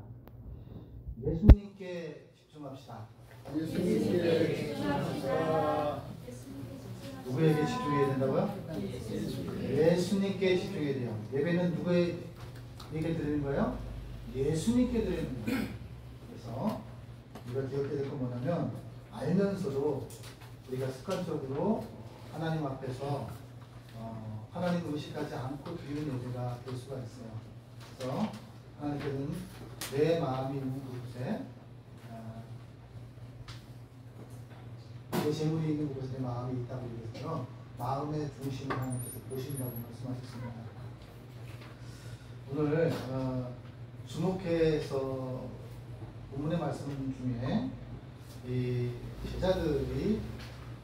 예수님께 집중합시다. 예수님께 집중합시다. 누구에게 집중해야 된다고요? 예수님께 집중해야 돼요. 예배는 누구에게 드리는 거예요? 예수님께 드리는 거예요. 그래서 우리가 기억해야 될 건 뭐냐면, 알면서도 우리가 습관적으로 하나님 앞에서 하나님 의식하지 않고 드리는 예배가 될 수가 있어요. 그래서 하나님께서는 내 마음이 있는 곳에 내 재물이 있는 곳에 내 마음이 있다고 얘기해서 마음의 중심을 하나님께서 보신다고 말씀하셨습니다. 오늘 주목해서 본문의 말씀 중에 이 제자들이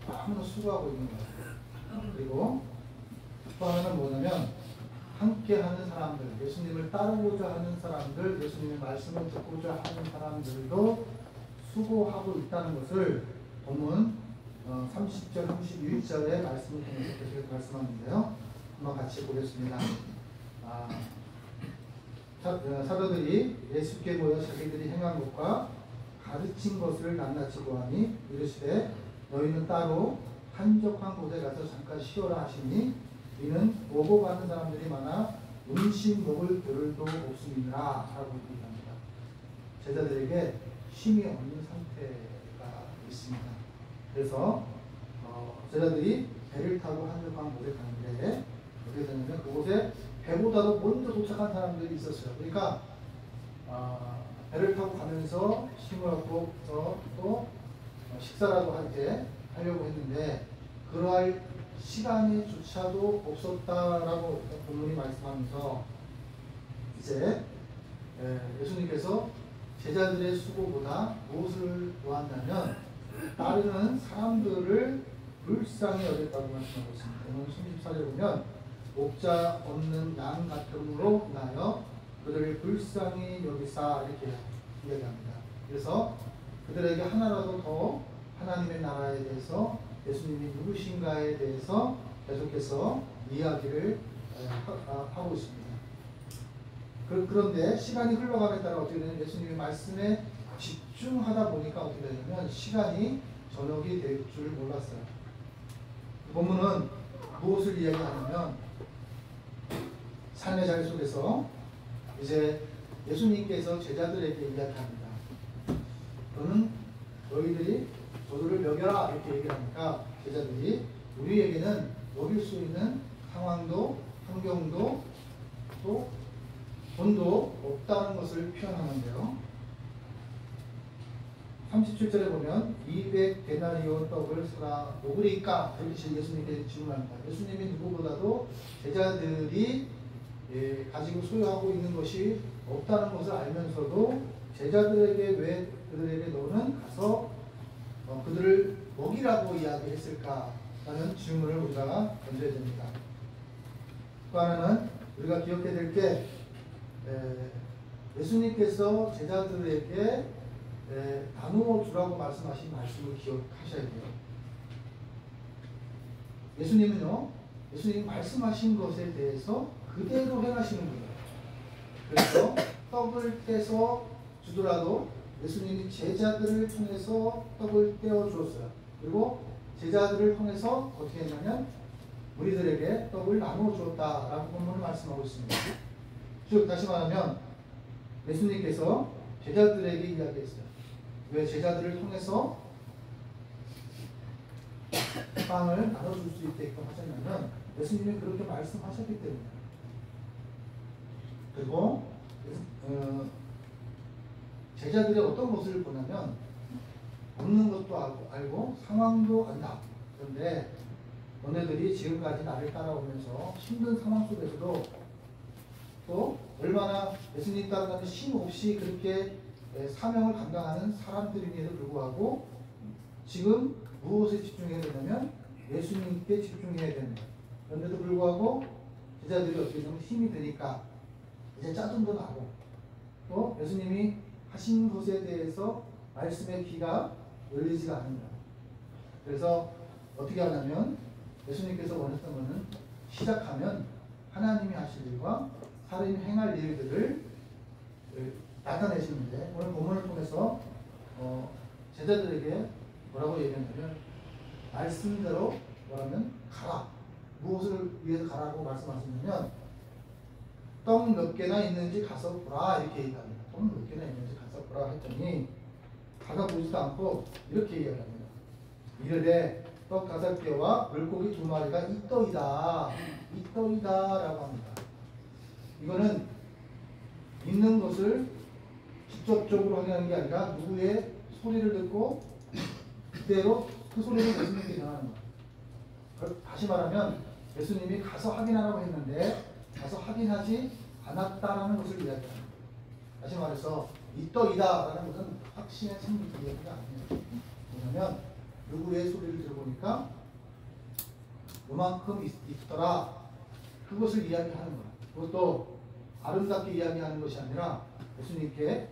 너무나 수고하고 있는 거예요. 그리고 또 하나는 뭐냐면 함께 하는 사람들, 예수님을 따르고자 하는 사람들, 예수님의 말씀을 듣고자 하는 사람들도 수고하고 있다는 것을 본문 30절, 31절의 말씀을 통해서 계속 말씀하는데요. 한번 같이 보겠습니다. 사도들이 예수께 모여 자기들이 행한 것과 가르친 것을 낱낱이 고하니 이르시되 너희는 따로 한적한 곳에 가서 잠깐 쉬어라 하시니 이는 오고 가는 사람들이 많아 음식 먹을 겨를도 없음이니라 라고 얘기합니다. 제자들에게 쉼이 없는 상태가 있습니다. 그래서 제자들이 배를 타고 한적한 곳에 가는데 어떻게 되냐면 그곳에 배보다도 먼저 도착한 사람들이 있었어요. 그러니까 배를 타고 가면서 쉼을 얻고 또 식사라도 하려고 했는데 그러할 시간이조차도 없었다라고 본문이 말씀하면서 이제 예수님께서 제자들의 수고보다 무엇을 보았냐면 따르는 사람들을 불쌍히 여겼다고 말씀하고 있습니다. 오늘 34절에 보면 목자 없는 양 같음으로 인하여 그들을 불쌍히 여기사 이렇게 이야기합니다. 그래서 그들에게 하나라도 더 하나님의 나라에 대해서 예수님이 누구신가에 대해서 계속해서 이야기를 하고 있습니다. 그런데 시간이 흘러감에 따라 어떻게 되냐면 예수님의 말씀에 집중하다 보니까 어떻게 되냐면 시간이 저녁이 될 줄 몰랐어요. 본문은 무엇을 이야기하냐면 삶의 자리 속에서 이제 예수님께서 제자들에게 이야기합니다. 너희들이 저들을 먹여라 이렇게 얘기하니까 제자들이 우리에게는 먹일 수 있는 상황도 환경도 또 돈도 없다는 것을 표현하는데요. 37절에 보면 200데나리온 떡을 사다 먹으리까 이렇게 예수님께 질문합니다. 예수님이 누구보다도 제자들이 가지고 소유하고 있는 것이 없다는 것을 알면서도 제자들에게 왜 그들에게 너는 가서 그들을 먹이라고 이야기했을까라는 질문을 우리가 던져야 됩니다. 또 하나는 우리가 기억해야 될 게 예수님께서 제자들에게 나누어 주라고 말씀하신 말씀을 기억하셔야 돼요. 예수님은요, 예수님 말씀하신 것에 대해서 그대로 행하시는 거예요. 그래서 떡을 떼서 주더라도 예수님이 제자들을 통해서 떡을 떼어 주었어요. 그리고 제자들을 통해서 어떻게 했냐면 우리들에게 떡을 나누어 주었다라고 본문을 말씀하고 있습니다. 즉 다시 말하면 예수님께서 제자들에게 이야기했어요. 왜 제자들을 통해서 빵을 나눠줄 수 있게끔 하셨냐면 예수님이 그렇게 말씀하셨기 때문에. 그리고 제자들이 어떤 것을 보냐면 없는 것도 알고 상황도 안다. 그런데 너네들이 지금까지 나를 따라오면서 힘든 상황 속에서도 또 얼마나 예수님 따라가면 쉼 없이 그렇게 사명을 감당하는 사람들임에도 불구하고 지금 무엇에 집중해야 되냐면 예수님께 집중해야 됩니다. 그런데도 불구하고 제자들이 어떻게 되면 힘이 드니까 이제 짜증도 나고 또 예수님이 하신 것에 대해서 말씀의 귀가 열리지가 않는다. 그래서 어떻게 하냐면 예수님께서 원했던 것은 시작하면 하나님이 하실 일과 사람이 행할 일들을 나타내시는데 오늘 본문을 통해서 제자들에게 뭐라고 얘기하냐면 말씀대로 뭐라면 가라. 무엇을 위해서 가라고 말씀하시냐면 떡 몇 개나 있는지 가서 보라 이렇게 얘기합니다. 떡 몇 개나 있는지 가서 보라 했더니 가서 보지도 않고 이렇게 얘기합니다. 이르되 떡 5개와 물고기 2마리가 이 떡이다. 이 떡이다 라고 합니다. 이거는 있는 것을 직접적으로 확인하는 게 아니라 누구의 소리를 듣고 그대로 그 소리를 예수님께 전하는 거예요. 다시 말하면 예수님이 가서 확인하라고 했는데 가서 확인하지 않았다라는 것을 이야기합니다. 다시 말해서 이 떡이다라는 것은 확신의 생리 이야기가 아니에요. 왜냐하면 누구의 소리를 들어보니까 요만큼 있더라. 그것을 이야기하는 거예요. 그것도 아름답게 이야기하는 것이 아니라 예수님께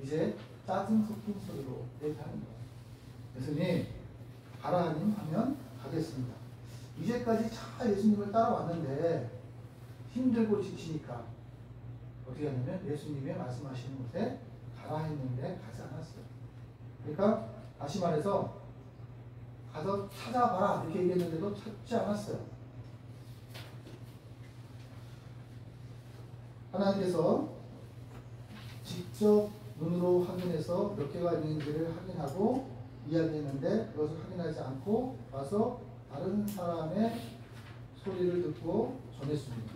이제 짜증 섞인 소리로 얘기하는 거예요. 예수님 가라 하님 하면 가겠습니다. 이제까지 잘 예수님을 따라왔는데 힘들고 지치니까 어떻게 하냐면 예수님의 말씀하시는 곳에 가라 했는데 가지 않았어요. 그러니까 다시 말해서 가서 찾아봐라 이렇게 얘기했는데도 찾지 않았어요. 하나님께서 직접 눈으로 확인해서 몇 개가 있는지를 확인하고 이야기했는데 그것을 확인하지 않고 와서 다른 사람의 소리를 듣고 전했습니다.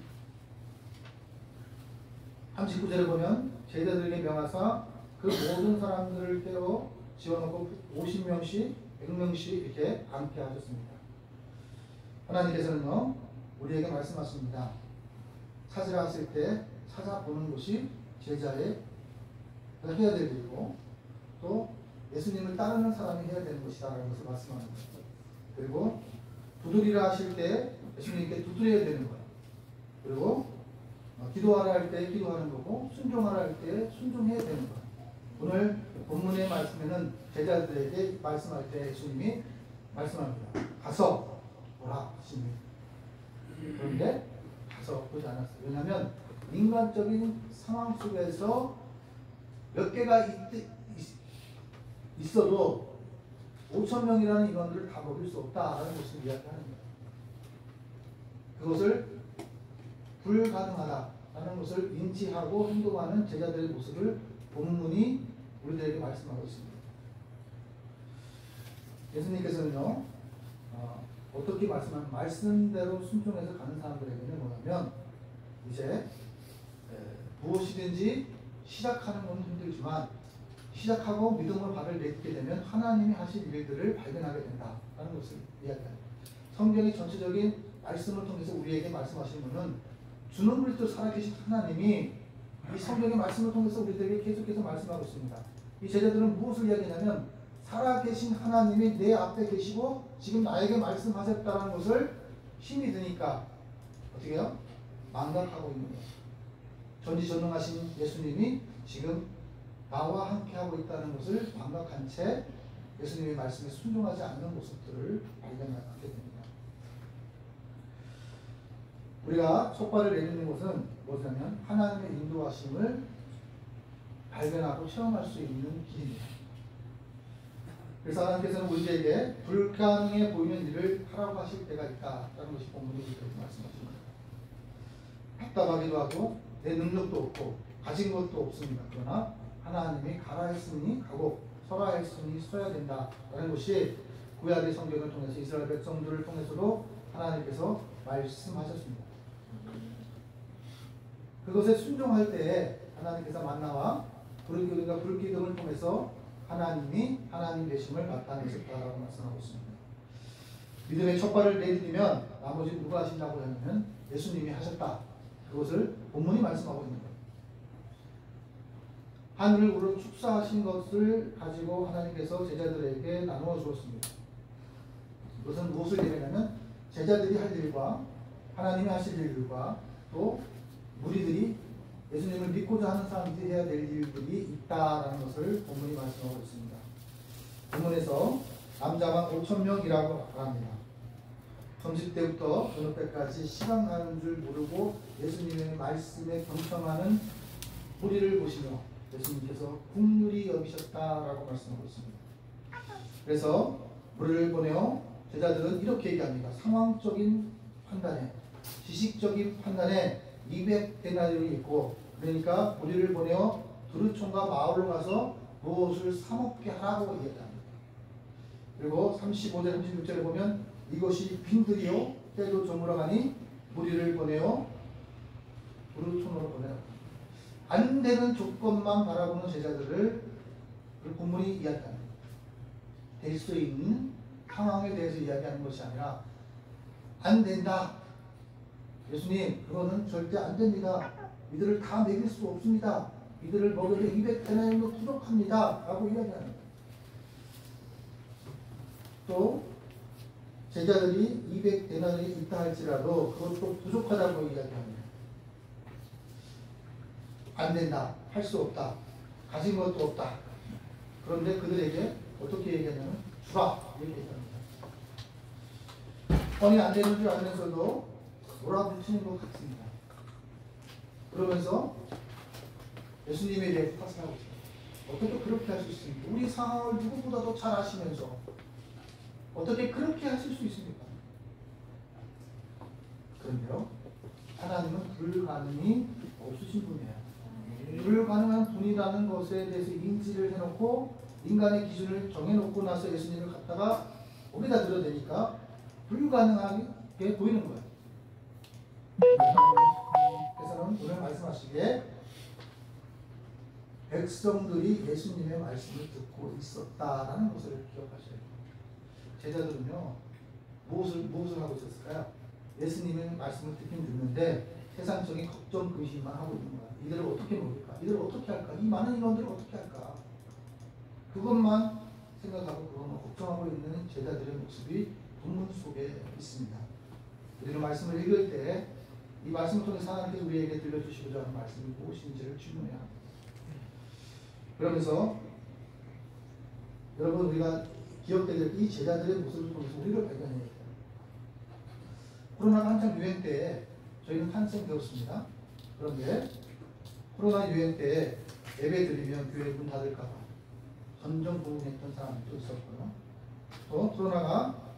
39절에 보면 제자들에게 명하사 그 모든 사람들을 깨워 지어놓고 50명씩 100명씩 이렇게 앉게 하셨습니다. 하나님께서는요 우리에게 말씀하십니다. 찾으라 하실 때 찾아보는 것이 제자의 해야 될 일이고 또 예수님을 따르는 사람이 해야 되는 것이다라는 것을 말씀하는 거죠. 그리고 두드리라 하실 때 예수님께 두드려야 되는 거예요. 그리고 기도하라 할 때 기도하는 거고 순종하라 할 때 순종해야 되는 거예요. 오늘 본문의 말씀에는 제자들에게 말씀할 때 예수님이 말씀합니다. 가서 보라 하십니다. 그런데 가서 보지 않았어요. 왜냐하면 인간적인 상황 속에서 몇 개가 있어도 5,000명이라는 인원들을 다 먹일 수 없다라는 것을 이야기하는 거예요. 그것을 불가능하다라는 것을 인지하고 행동하는 제자들의 모습을 본문이 우리들에게 말씀하고 있습니다. 예수님께서는요 어떻게 말씀하면 말씀대로 순종해서 가는 사람들에게는 뭐냐면 이제 무엇이든지 시작하는 건 힘들지만 시작하고 믿음으로 발을 내딛게 되면 하나님이 하실 일들을 발견하게 된다라는 것을 이야기합니다. 성경의 전체적인 말씀을 통해서 우리에게 말씀하시는 것은 주는 그리스도 살아계신 하나님이 이 성경의 말씀을 통해서 우리들에게 계속해서 말씀하고 있습니다. 이 제자들은 무엇을 이야기하냐면 살아계신 하나님이 내 앞에 계시고 지금 나에게 말씀하셨다는 것을 힘이 드니까 어떻게 해요? 망각하고 있는 거예요. 전지전능하신 예수님이 지금 나와 함께 하고 있다는 것을 망각한 채 예수님의 말씀에 순종하지 않는 모습들을 발견하게 됩니다. 우리가 속발을 내리는 것은 뭐냐면 하나님의 인도하심을 발견하고 체험할 수 있는 길입니다. 그래서 하나님께서는 우리에게 불가능해 보이는 일을 하라고 하실 때가 있다라는 것이 본문이 이렇게 말씀하십니다. 답답하기도 하고 내 능력도 없고 가진 것도 없습니다. 그러나 하나님이 가라 했으니 가고 서라 했으니 서야 된다라는 것이 구약의 성경을 통해서 이스라엘 백성들을 통해서도 하나님께서 말씀하셨습니다. 그것에 순종할 때에 하나님께서 만나와 불기둥을 통해서 하나님이 하나님 되심을 나타내셨다라고 말씀하고 있습니다. 믿음의 첫발을 내디디면 나머지 누가 하신다고 하면 예수님이 하셨다. 그것을 본문이 말씀하고 있는 거예요. 하늘을 우러 축사하신 것을 가지고 하나님께서 제자들에게 나누어 주었습니다. 그것은 무엇을 얘기하냐면 제자들이 할 일과 하나님이 하실 일과 또 무리들이 예수님을 믿고자 하는 사람들이 해야 될 일들이 있다라는 것을 본문이 말씀하고 있습니다. 본문에서 남자만 5,000명이라고 말합니다. 점심 때부터 저녁 때까지 시간 가는 줄 모르고 예수님의 말씀에 경청하는 무리를 보시며 예수님께서 긍휼히 여기셨다라고 말씀하고 있습니다. 그래서 무리를 보내어 제자들은 이렇게 얘기합니다. 상황적인 판단에 지식적인 판단에 200데나리온이 있고 그러니까 무리를 보내어 두루촌과 마을로 가서 무엇을 사먹게 하라고 얘기합니다. 그리고 35절 36절에 보면 이것이 빈들이요 때도 저물어가니 무리를 보내어 두루촌으로 보내라. 안 되는 조건만 바라보는 제자들을 본문이 이야기합니다. 될 수 있는 상황에 대해서 이야기하는 것이 아니라 안 된다. 예수님 그거는 절대 안 됩니다. 이들을 다 먹일 수 없습니다. 이들을 먹여도 200데나리온도 부족합니다. 라고 이야기합니다. 또 제자들이 200데나리온이 있다 할지라도 그것도 부족하다고 이야기합니다. 안 된다. 할 수 없다. 가진 것도 없다. 그런데 그들에게 어떻게 얘기하냐면 주라. 이렇게 얘기합니다. 뻔히 안 되는 줄 알면서도 몰아붙이는 것 같습니다. 그러면서 예수님에 대해 탓을 하고 있습니다. 어떻게 그렇게 할 수 있습니까? 우리 상황을 누구보다도 잘 아시면서 어떻게 그렇게 하실 수 있습니까? 그런데요, 하나님은 불가능이 없으신 분이에요. 불가능한 분이라는 것에 대해서 인지를 해놓고 인간의 기준을 정해놓고 나서 예수님을 갖다가 거기다 들여대니까 불가능하게 보이는 거예요. 그래서는 오늘 말씀하시기에 백성들이 예수님의 말씀을 듣고 있었다라는 것을 기억하셔야 돼요. 제자들은요, 무엇을 하고 있었을까요? 예수님의 말씀을 듣긴 듣는데 세상적인 걱정, 근심만 하고 있는 거야. 이들을 어떻게 먹일까? 이들을 어떻게 할까? 이 많은 인원들을 어떻게 할까? 그것만 생각하고 그것만 걱정하고 있는 제자들의 모습이 본문 속에 있습니다. 우리는 말씀을 읽을 때 이 말씀을 통해서 하나님께서 우리에게 들려주시고자 하는 말씀이 무엇인지를 질문해야 합니다. 그러면서 여러분 우리가 기억해야 될 이 제자들의 모습을 통해서 우리를 발견해야 돼요. 코로나가 한창 유행 때에 저희는 탄생되었습니다. 그런데 코로나 유행 때에 예배 드리면 교회 문 닫을까 봐 전전부응했던 사람도 있었고요. 또 코로나가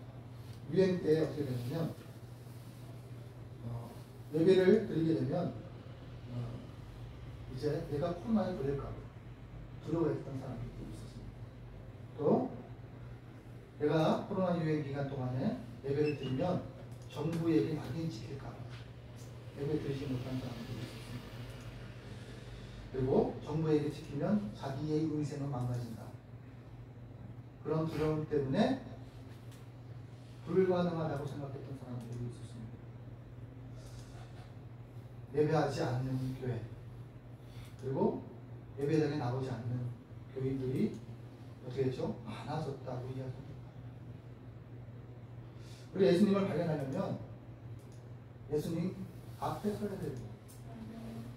유행 때 어떻게 되냐면 예배를 드리게 되면 이제 내가 코로나에 걸릴까 봐 두려워했던 사람들도 있었습니다. 또 내가 코로나 유행 기간 동안에 예배를 드리면 정부에게 낙인 찍힐까 봐 예배 드리지 못한 사람들도 있었습니다. 그리고 정부에게 찍히면 자기의 인생은 망가진다. 그런 두려움 때문에 불가능하다고 생각했던 사람들이 있었습니다. 예배하지 않는 교회, 그리고 예배당에 나오지 않는 교인들이 어떻게 했죠? 많아졌다고 이야기합니다. 우리 예수님을 발견하려면 예수님 앞에 서야 됩니다.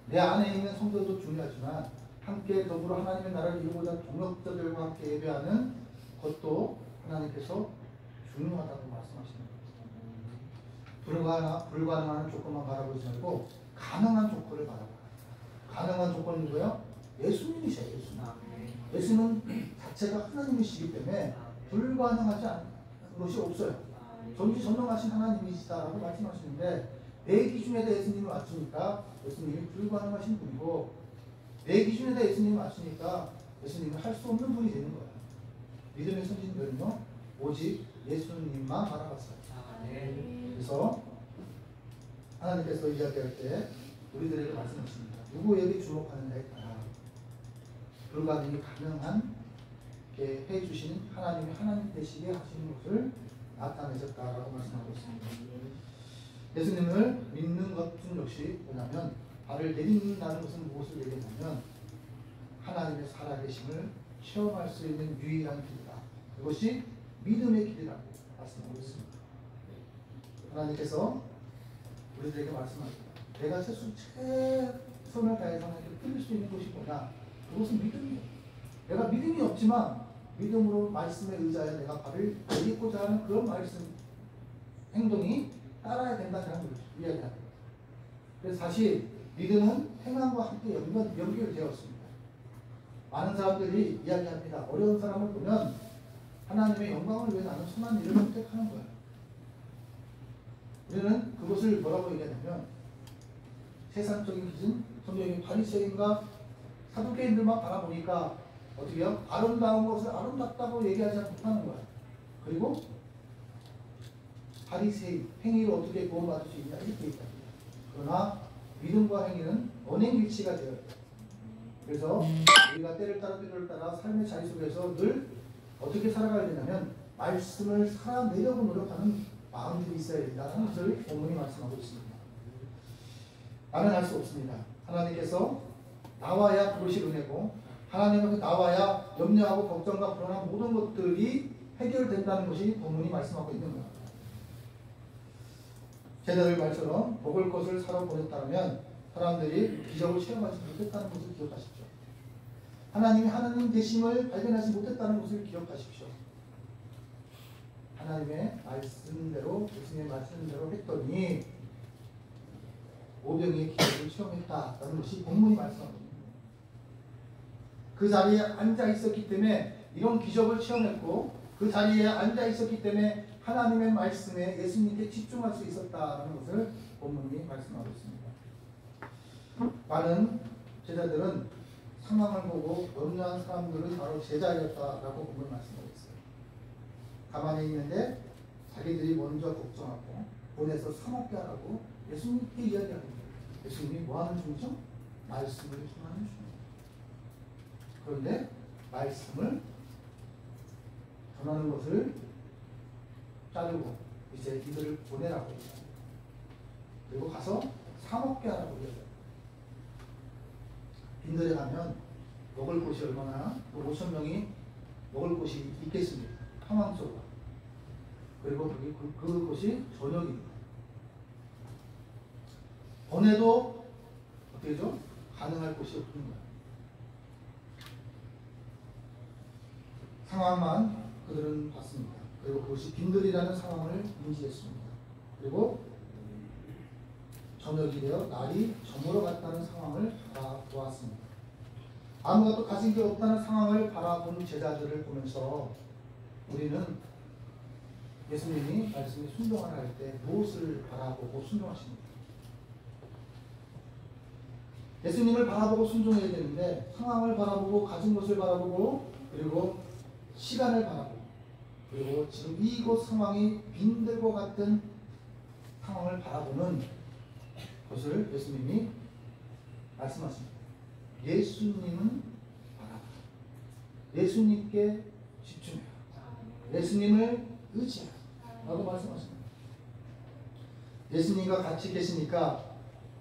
내 안에 있는 성도도 중요하지만 함께 더불어 하나님의 나라를 이루고자 동역자들과 함께 예배하는 것도 하나님께서 중요하다고 말씀하십니다. 불가능한 조건만 바라보지 말고 가능한 조건을 바라봐요. 가능한 조건은 누구예요? 예수님이세요. 예수님. 예수님은 자체가 하나님이시기 때문에 불가능하지 않은 것이 없어요. 전지전능하신 하나님이시다라고 말씀하시는데 내 기준에다 예수님을 맞추니까 예수님이 불가능하신 분이고 내 기준에다 예수님을 맞추니까 예수님은 할 수 없는 분이 되는 거예요. 믿음의 선진들은요 오직 예수님만 바라봤어요. 그래서 하나님께서 이야기할 때 우리들에게 말씀하십니다. 누구에게 주목하느냐에 따라 불가능이 가능하게 해주시는 하나님이 하나님 되시게 하시는 것을 나타내셨다라고 말씀하고 있습니다. 예수님을 믿는 것은 역시 뭐냐면 발을 내딛는다는 것은 무엇을 얘기하냐면 하나님의 살아계심을 체험할 수 있는 유일한 길이다. 그것이 믿음의 길이라고 말씀하고 있습니다. 하나님께서 우리들에게 말씀합니다. 내가 최선을 다해서 하나님께 드릴 수 있는 것이 뭐냐? 그것은 믿음이에요. 내가 믿음이 없지만 믿음으로 말씀에 의지하여 내가 발을 내딛고자 하는 그런 말씀 행동이 따라야 된다는 것을 이야기합니다. 그래서 사실 믿음은 행함과 함께 연결되었습니다. 많은 사람들이 이야기합니다. 어려운 사람을 보면 하나님의 영광을 위해 나는 선한 일을 선택하는 거예요. 우리는 그것을 뭐라고 얘기하냐면 세상적인 기준, 성경의 바리새인과 사두개인들만 바라보니까 어떻게 해요? 아름다운 것을 아름답다고 얘기하지 못하는 거예요. 그리고 바리새인 행위로 어떻게 구원받을 수 있냐 이렇게 얘기합니다. 그러나 믿음과 행위는 언행일치가 되어요. 그래서 우리가 때를 따라 때를 따라 삶의 자리 속에서 늘 어떻게 살아가야 되냐면 말씀을 살아내려고 노력하는 마음들이 있어야 된다는 것을 본문이 말씀하고 있습니다. 나는 할 수 없습니다. 하나님께서 나와야 그것이 은혜고 하나님께서 나와야 염려하고 걱정과 불안한 모든 것들이 해결된다는 것이 본문이 말씀하고 있는 겁니다. 제자들 말처럼 먹을 것을 사러 보냈다면 사람들이 기적을 체험하지 못했다는 것을 기억하십시오. 하나님이 하나님 되심을 발견하지 못했다는 것을 기억하십시오. 하나님의 말씀대로 예수님의 말씀대로 했더니 오병이의 기적을 체험했다라는 것이 본문이 말씀하고 있습니다. 그 자리에 앉아 있었기 때문에 이런 기적을 체험했고 그 자리에 앉아 있었기 때문에 하나님의 말씀에 예수님께 집중할 수 있었다는 것을 본문이 말씀하고 있습니다. 많은 제자들은 상황을 보고 염려한 사람들은 바로 제자였다라고 본문이 말씀하고 있어요. 가만히 있는데 자기들이 먼저 걱정하고 보내서 사먹게 하라고 예수님께 이야기하는 거예요. 예수님이 뭐하는 중이죠? 말씀을 전하는 중이에요. 그런데 말씀을 전하는 것을 자르고 이제 이들을 보내라고 해요. 그리고 가서 사먹게 하라고 해요. 빈들에 가면 먹을 곳이 얼마나 5,000명이 먹을 곳이 있겠습니까? 상황 속으로. 그리고 그것이 저녁입니다. 보내도 어떻게 되죠? 가능할 곳이 없는 거예요. 상황만 그들은 봤습니다. 그리고 그것이 빈들이라는 상황을 인지했습니다. 그리고 저녁이 되어 날이 저물어 갔다는 상황을 바라보았습니다. 아무것도 가진 게 없다는 상황을 바라본 제자들을 보면서 우리는 예수님이 말씀에 순종하라 할 때 무엇을 바라보고 순종하십니까? 예수님을 바라보고 순종해야 되는데 상황을 바라보고 가진 것을 바라보고 그리고 시간을 바라보고 그리고 지금 이곳 상황이 빈들과 같은 상황을 바라보는 것을 예수님이 말씀하십니다. 예수님은 바라보라. 예수님께 집중해라. 예수님을 의지해라. 라고 말씀하십니다. 예수님과 같이 계시니까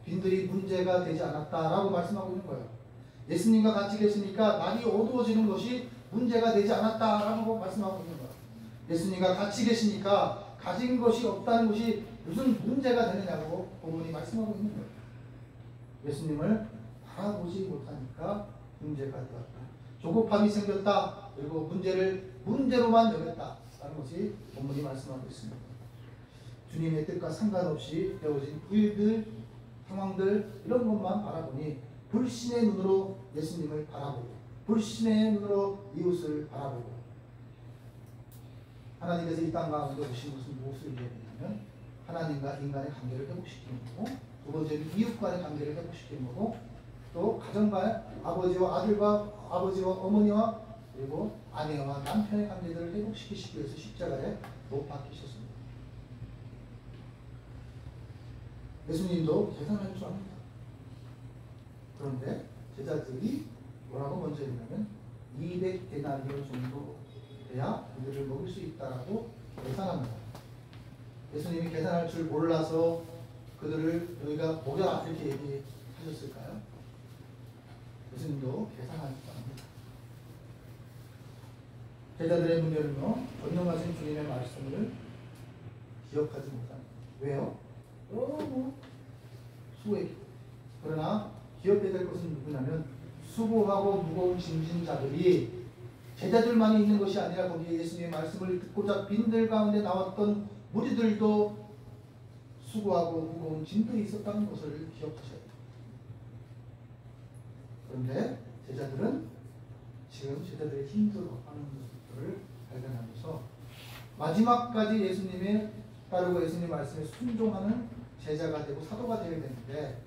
빈들이 문제가 되지 않았다라고 말씀하고 있는 거예요. 예수님과 같이 계시니까 날이 어두워지는 것이 문제가 되지 않았다라고 말씀하고 있는 거예요. 예수님과 같이 계시니까 가진 것이 없다는 것이 무슨 문제가 되느냐고 본문이 말씀하고 있는 거예요. 예수님을 바라보지 못하니까 문제가 되었다. 조급함이 생겼다. 그리고 문제를 문제로만 여겼다라는 것이 본문이 말씀하고 있습니다. 주님의 뜻과 상관없이 되어진 일들, 상황들 이런 것만 바라보니 불신의 눈으로 예수님을 바라보고 불신의 눈으로 이웃을 바라보고 하나님께서 이 땅 가운데 오신 것은 무엇을 이야기하냐면 하나님과 인간의 관계를 회복시키는 거고 두 번째는 이웃과의 관계를 회복시키는 거고 또 가정과 아버지와 아들과 아버지와 어머니와 그리고 아내와 남편의 관계들을 회복시키시기 위해서 십자가에 못 박히셨습니다. 예수님도 계산할 줄 압니다. 그런데 제자들이 뭐라고 먼저 했냐면 200데나리온 정도 돼야 우리를 먹일 수 있다라고 계산합니다. 예수님이 계산할 줄 몰라서 그들을 너희가 먹여라 이렇게 얘기하셨을까요? 예수님도 계산할 줄 압니다. 제자들의 문제는요, 전능하신 주님의 말씀을 기억하지 못합니다. 왜요? 너무 수고했기. 그러나 기억해야 될 것은 누구냐면 수고하고 무거운 짐진 자들이 제자들만이 있는 것이 아니라 거기에 예수님의 말씀을 듣고자 빈들 가운데 나왔던 무리들도 수고하고 무거운 짐들이 있었다는 것을 기억하셔야 돼요. 그런데 제자들은 지금 제자들의 힘들어하는 것들을 발견하면서 마지막까지 예수님의 따르고 예수님 말씀에 순종하는 제자가 되고 사도가 되어야 되는데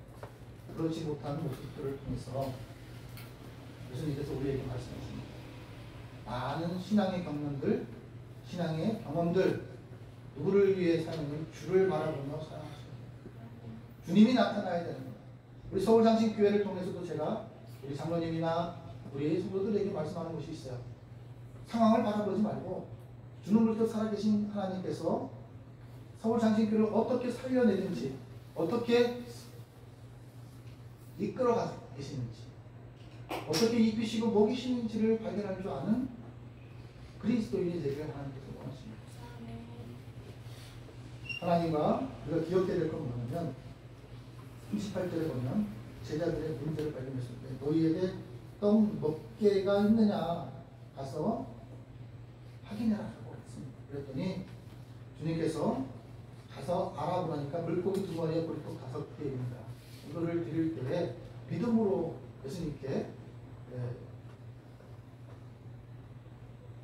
그렇지 못한 모습들을 통해서 예수님께서 우리에게 말씀하십니다. 많은 신앙의 경험들, 신앙의 경험들 누구를 위해 사느냐면 주를 바라보며 살아가십니다. 주님이 나타나야 되는 겁니다. 우리 서울장신교회를 통해서도 제가 우리 장로님이나 우리 성도들에게 말씀하는 것이 있어요. 상황을 바라보지 말고 주는 물도 살아계신 하나님께서 서울장신교를 어떻게 살려내는지, 어떻게 이끌어가 계시는지, 어떻게 입히시고 먹이시는지를 발견할 줄 아는 그리스도인이 되기를 하나님께서 원하십니다. 하나님과 우리가 기억해야 될 건 뭐냐면 38절에 보면 제자들의 문제를 발견했을 때 너희에게 떡 몇 개가 있느냐 가서 확인해라 라고 했습니다. 그랬더니 주님께서 가서 알아보니까 물고기 2마리에 보리떡 5개입니다. 이거를 드릴 때에 믿음으로 예수님께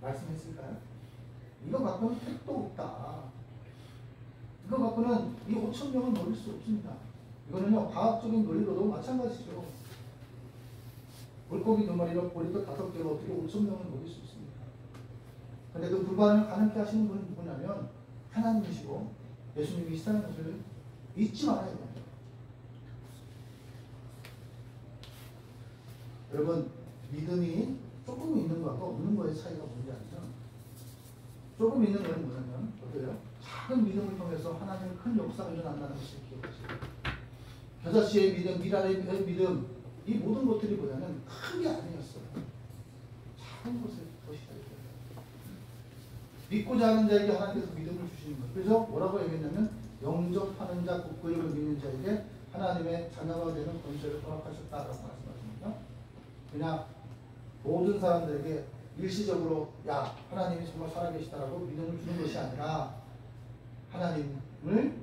말씀했을까요? 이거 갖고는 택도 없다. 이거 갖고는 이 5,000명은 먹일 수 없습니다. 이거는요 과학적인 논리로도 마찬가지죠. 물고기 2마리로 보리떡 5개로 어떻게 5,000명을 먹일 수 있습니까? 그런데 그 불가능을 가능케 하시는 분은 누구냐면 하나님이시고 예수님이시다는 것을 잊지 말아야 돼요. 여러분, 믿음이 조금 있는 것과 없는 것의 차이가 뭐냐면, 조금 있는 것은 뭐냐면 어때요? 작은 믿음을 통해서 하나님의 큰 역사가 일어난다는 것을 기억하세요. 겨자씨의 믿음, 미랄의 믿음, 이 모든 것들이 뭐냐면 큰 게 아니었어요. 작은 것을 시작했어요. 믿고자 하는 자에게 하나님께서 믿음을 주시는 거예요. 그래서 뭐라고 얘기했냐면 영접하는 자, 곧 그 이름을 믿는 자에게 하나님의 자녀가 되는 권세를 허락하셨다라고 말씀하십니다. 그냥 모든 사람들에게 일시적으로 야 하나님이 정말 살아계시다라고 믿음을 주는 것이 아니라 하나님을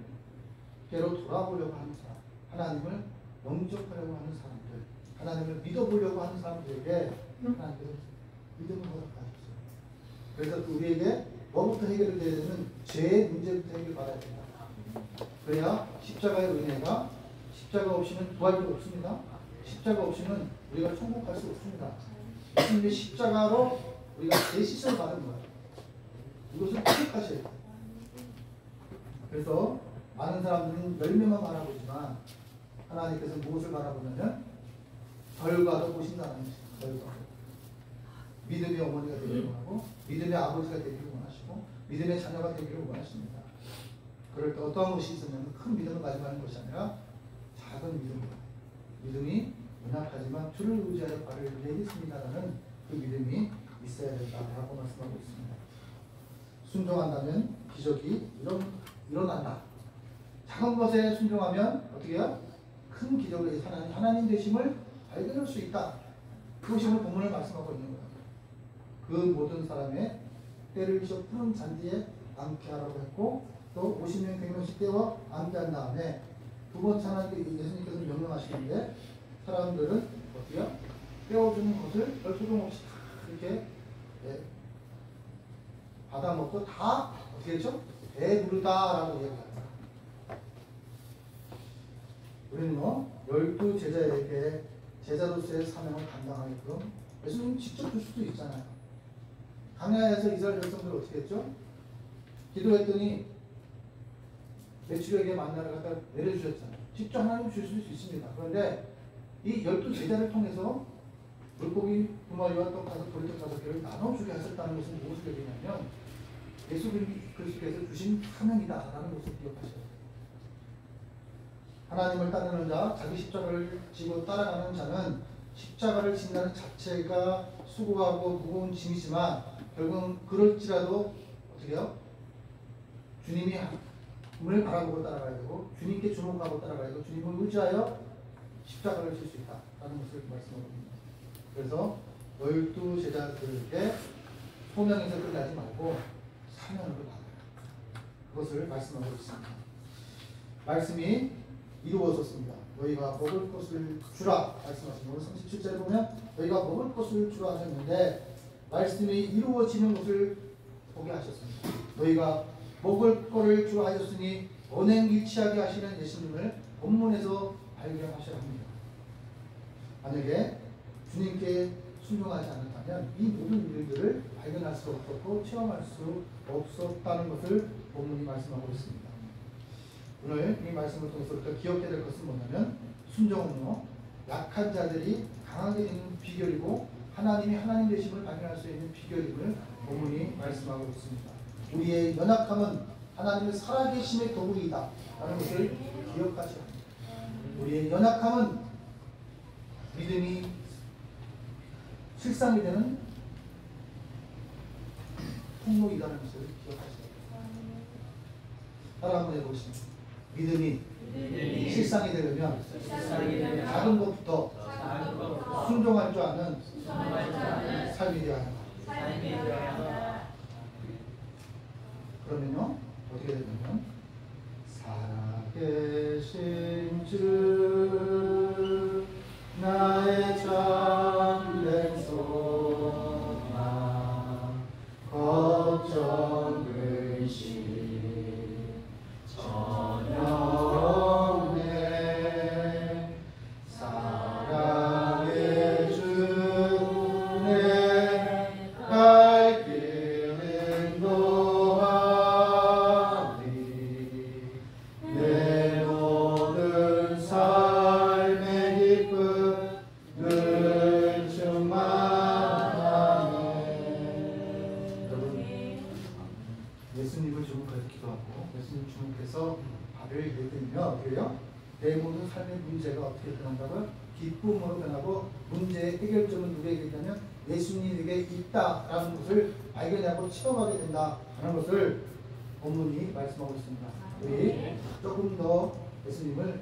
깨로 돌아보려고 하는 사람, 하나님을 영접하려고 하는 사람들, 하나님을 믿어보려고 하는 사람들에게 하나님께서 믿음을 허락하셨어요. 그래서 우리에게 뭐부터 해결이 되어야 되면 죄의 문제부터 해결받아야 된다. 그래야 십자가의 은혜가, 십자가 없이는 부활도 없습니다. 십자가 없이는 우리가 천국 갈 수 없습니다. 예수님의 십자가로 우리가 대시선을 받은 거예요. 이것을 기억하셔야 돼요. 그래서 많은 사람들은 열매만 바라보지만 하나님께서 무엇을 바라보냐면 결과도 보신다는 것입니다. 결과. 믿음의 어머니가 되기를 원하고 믿음의 아버지가 되기를 원하시고 믿음의 자녀가 되기를 원하십니다. 그럴 때 어떠한 것이 있었냐면 큰 믿음을 가지고 것이 아니라 작은 믿음입니다. 믿음이 연약하지만 주를 의지하여 발을 내딛습니다라는 그 믿음이 있어야 된다라고 말씀하고 있습니다. 순종한다면 기적이 일어난다. 작은 것에 순종하면 어떻게 해요? 큰 기적을 하나님 되심을 발견할 수 있다. 그것이 오늘 본문을 말씀하고 있는 거예요. 그 모든 사람의 때를 비춰 푸른 잔디에 앉게 하라고 했고 또 50명 100명씩 떼어 앉게 한 다음에 두 번째 하나님께 예수님께서 명령하시는데 사람들은 어떻게요? 떼어주는 것을 별 소동 없이 이렇게 받아먹고 다 어떻게 했죠? 배부르다라고 얘기합니다. 우리는 12 제자에게 제자로서의 사명을 감당하게끔 예수님 직접 줄 수도 있잖아요. 광야에서 이스라엘 백성들 어떻게 했죠? 기도했더니 메추리에게 만나를 갖다 내려주셨잖아요. 직접 하나님 줄 수 있습니다. 그런데 이 12 제자를 통해서 물고기 2마리와 떡 5, 보리떡 5개를 나눠주게 하셨다는 것은 무엇을 얘기냐면 예수 그리스도께서 주신 사명이다라는 것을 기억하셔야 돼요. 하나님을 따르는 자, 자기 십자가를 지고 따라가는 자는 십자가를 진다는 자체가 수고하고 무거운 짐이지만 결국은 그럴지라도 어떻게 해요? 주님을 바라보고 따라가야 되고 주님께 주목하고 따라가야 되고 주님을 의지하여 십자가를 질 수 있다라는 것을 말씀하고 있습니다. 그래서 12 제자들에게 소명에서 끝나지 말고 사명으로 나아가라. 그것을 말씀하고 있습니다. 말씀이 이루어졌습니다. 너희가 먹을 것을 주라 말씀하십니다. 오늘 37절에 보면 너희가 먹을 것을 주라 하셨는데 말씀이 이루어지는 것을 보게 하셨습니다. 너희가 먹을 것을 주라 하셨으니 언행일치하게 하시는 예수님을 본문에서 발견하셔야 합니다. 만약에 주님께 순종하지 않았다면 이 모든 일들을 발견할 수 없었고 체험할 수 없었다는 것을 본문이 말씀하고 있습니다. 오늘 이 말씀을 통해서 우리가 기억해야 될 것은 뭐냐면 순종은요 약한 자들이 강하게 되는 비결이고 하나님이 하나님 되심을 발견할 수 있는 비결임을 본문이 말씀하고 있습니다. 우리의 연약함은 하나님의 살아계심의 도구이다 라는 것을 기억하셔야 합니다. 우리의 연약함은 믿음이 실상이 되는 통로이다는 것을 기억하셔야 합니다. 따라 한번 해보시죠. 믿음이 실상이 되려면 작은 것부터 순종할 줄 아는 삶이 되어야 한다. 그러면요 어떻게 되냐면 살아계신 주 나의 참된 소망 걱정 근심 전혀 없네 사랑의 주네 갈 길은 노하리 내 모든 삶의 기쁨 늘 충만하네. 여러분 예수님을 좀 그렇게 기도하고 예수님 주님께서 밥을 예드리며 어떻게 해요? 내 모든 삶의 문제가 어떻게 변한다고요? 기쁨으로 변하고 문제의 해결점은 누구에게 있냐면 예수님에게 있다라는 것을 발견하고 채워가게 된다라는 것을 본문이 말씀하고 있습니다. 우리 조금 더 예수님을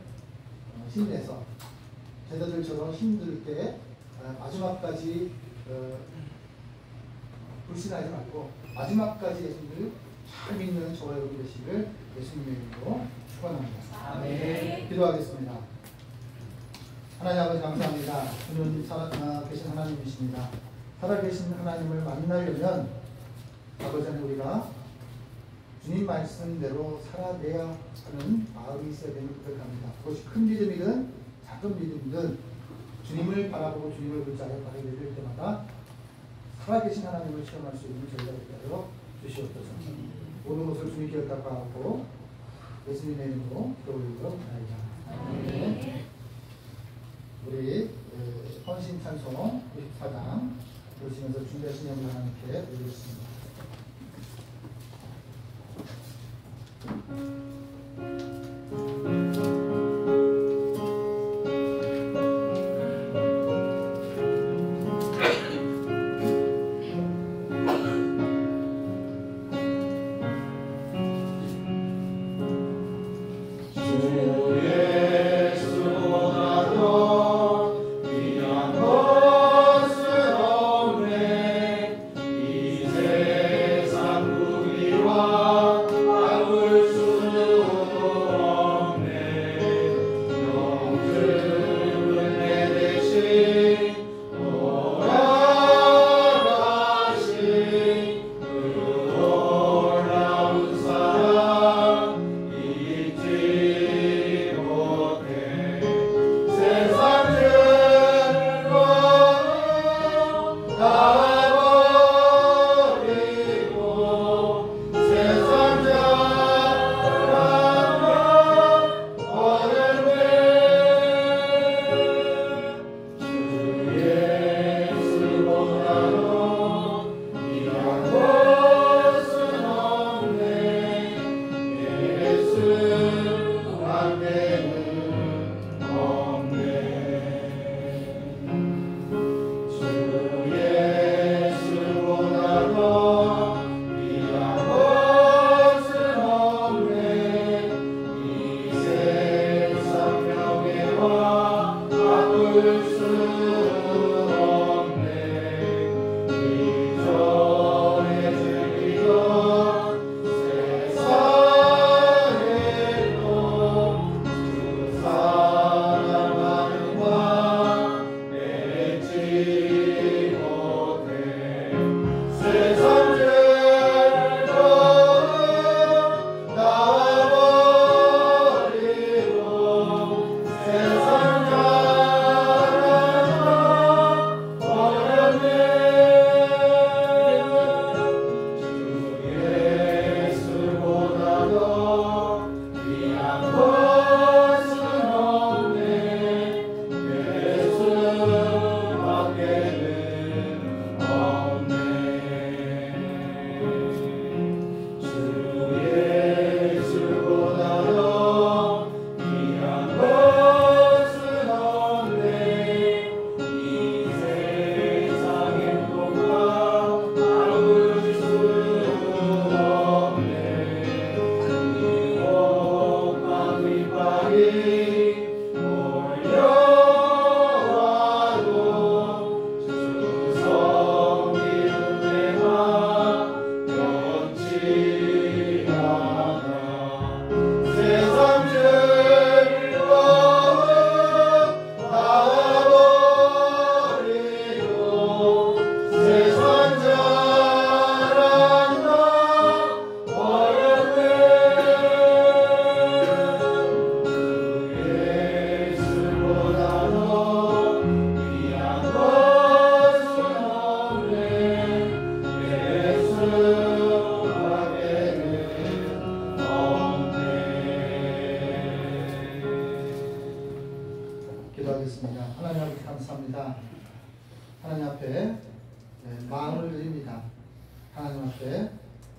힘내서 제자들처럼 힘들 때 마지막까지 불신하지 말고 마지막까지 예수님을 잘 믿는 저와 여러분 되시기를 예수님의 이름으로 축원합니다. 아멘. 기도하겠습니다. 하나님 아버지 감사합니다. 주는 살아계신 하나님이십니다. 살아계신 하나님을 만나려면 아버지 하나님 우리가 주님 말씀대로 살아내야 하는 마음이 있어야 되는 고백합니다. 그것이 큰 믿음이든 작은 믿음이든 주님을 바라보고 주님을 의지하여 바라게 될 때마다 살아계신 하나님을 체험할 수 있는 저희가 되게 하여 주시옵소서. 모든 것을 주님께 의탁하고 예수님의 이름으로 기도드리고 나이다. 우리 헌신 찬송 94장 보시면서 준비하신 영을 하나님께 드리겠습니다. 하나님 아버지 감사합니다. 하나님 앞에 마음을 드립니다. 하나님 앞에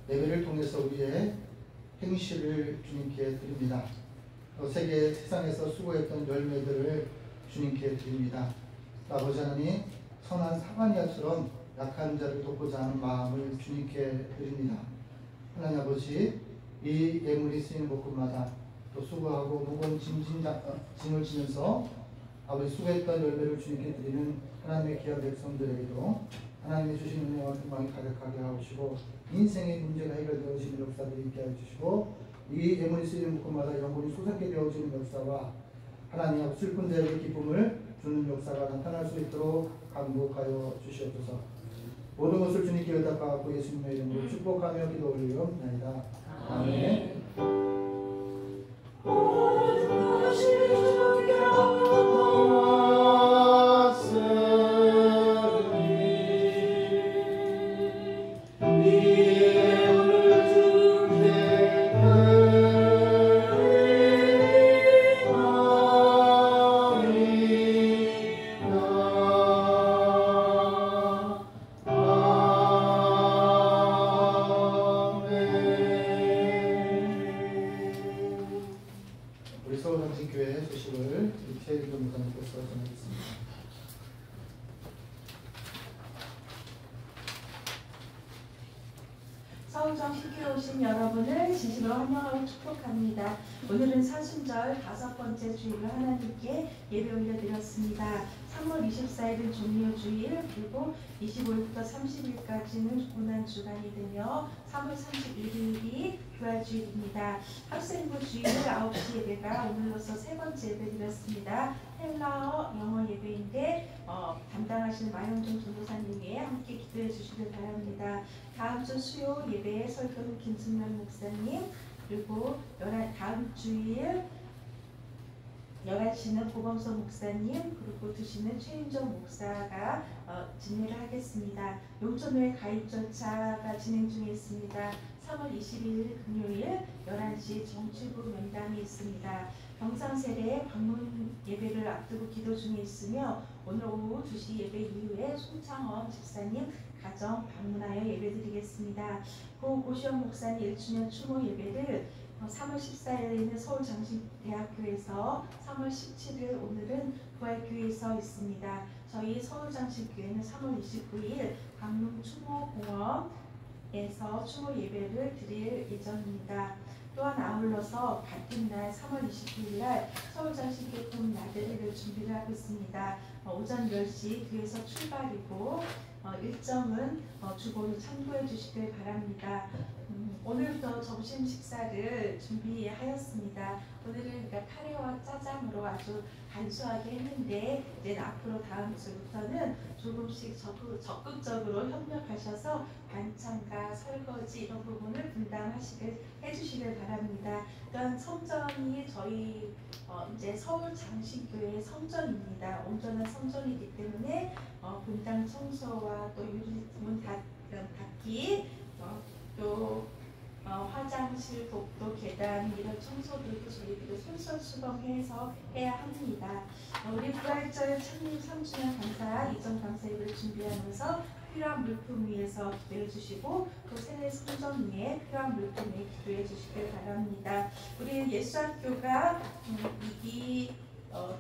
예배를 통해서 우리의 행실을 주님께 드립니다. 또 세상에서 수고했던 열매들을 주님께 드립니다. 아버지 하나님, 선한 사바니아처럼 약한 자를 돕고자 하는 마음을 주님께 드립니다. 하나님 아버지, 이 예물이 쓰이는 곳곳마다 또 수고하고 무거운 짐을 지면서 아버지 수고했던 열매를 주님께 드리는 하나님의 귀한 백성들에게도 하나님이 주신 은혜와 평강이 가득하게 하시고 인생의 문제가 해결되어지는 역사들이 있게 해주시고 이 예물이 쓰이는 곳마다 영혼이 솟게 되어지는 역사와 하나님 앞 슬픈 자에게 기쁨을 주는 역사가 나타날 수 있도록 감독하여 주시옵소서. 모든 것을 주님께 의탁하고 예수님의 이름으로 축복하며 기도 올리옵나이다. 아멘. 서울정신교회 소식을 최일교 목사님께서 전하겠습니다. 서울정신교회 오신 여러분을 진심으로 환영하고 축복합니다. 오늘은 사순절 5번째 주일을 하나님께 예배 올려드렸습니다. 3월 24일은 종려 주일, 그리고 25일부터 30일까지는 고난주간이 되며 3월 31일이 부활주일입니다. 학생부 주일 9시 예배가 오늘로서 3번째 예배 드렸습니다. 헬라어, 영어 예배인데 담당하시는 마영종 전도사님이 함께 기도해 주시길 바랍니다. 다음 주 수요 예배에 설교는 김승면 목사님, 그리고 다음 주일 11시는 고범서 목사님, 그리고 2시는 최윤정 목사가 진행을 하겠습니다. 용천회 가입 절차가 진행 중에 있습니다. 3월 22일 금요일 11시 정치부 면담이 있습니다. 경상세례 방문 예배를 앞두고 기도 중에 있으며 오늘 오후 2시 예배 이후에 송창원 집사님 가정 방문하여 예배드리겠습니다. 고시영 목사님 1주년 추모 예배를 3월 14일에 있는 서울장신대학교에서 3월 17일 오늘은 부활교회에서 있습니다. 저희 서울장신교회는 3월 29일 강릉 추모공원에서 추모 예배를 드릴 예정입니다. 또한 아울러서 같은 날 3월 29일 날 서울장신교회 봄 나들이를 준비를 하고 있습니다. 오전 10시 교회에서 출발이고 일정은 주보를 참고해 주시길 바랍니다. 오늘부터 점심 식사를 준비하였습니다. 오늘은 그러니까 카레와 짜장으로 아주 간소하게 했는데 이제 앞으로 다음 주부터는 조금씩 적극적으로 협력하셔서 반찬과 설거지 이런 부분을 해주시길 바랍니다. 그러니까 성전이 저희 이제 서울 장신교회 성전입니다. 온전한 성전이기 때문에 분당 청소와 또 유리문 닫기 또 화장실, 복도, 계단 이런 청소들도 저희들이 솔선수범해서 해야 합니다. 우리 부활절 창립 3주년 감사 이전 감사회를 준비하면서 필요한 물품 위에서 기도해 주시고 또 세례 성전 위에 필요한 물품 위에 기도해 주시길 바랍니다. 우리 예수학교가 이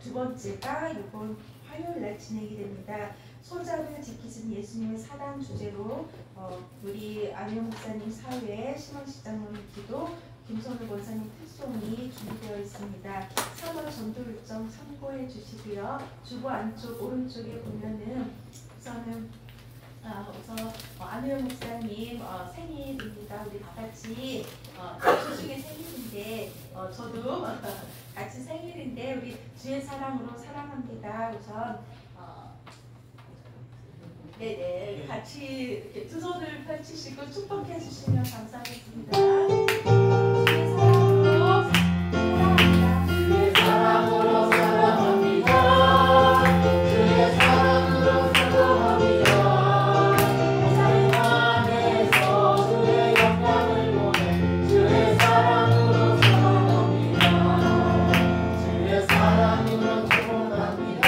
두 번째가 이번 화요일 날 진행이 됩니다. 소자를 지키신 예수님의 사랑 주제로 우리 안효 목사님 사회, 심원시장님 기도, 김선우 권사님 특송이 준비되어 있습니다. 3월 전도 일정 참고해 주시고요. 주보 안쪽 오른쪽에 보면은 우선 안효 목사님 생일입니다. 우리 다 같이 주중에 생일인데 저도 같이 생일인데 우리 주의 사랑으로 사랑합니다. 우선 네네 같이 이렇게 두 손을 펼치시고 축복해 주시면 감사하겠습니다. 주의 사랑으로 사랑합니다. 주의 사랑으로 사랑합니다. 주의 사랑으로 사랑합니다. 세상 안에서 주의 영광을 보내 주의 사랑으로 사랑합니다. 주의 사랑으로 축복합니다.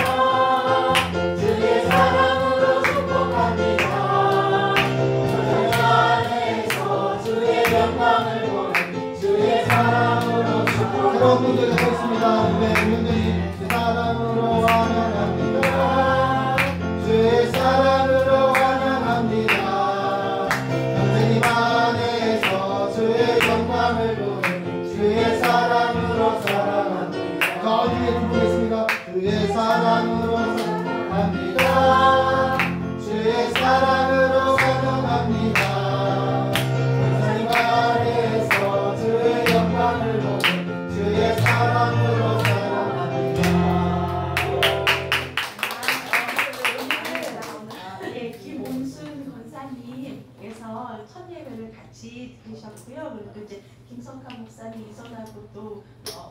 오셔서 첫 예배를 같이 드리셨고요. 그리고 이제 김성카 목사님 이전하고 또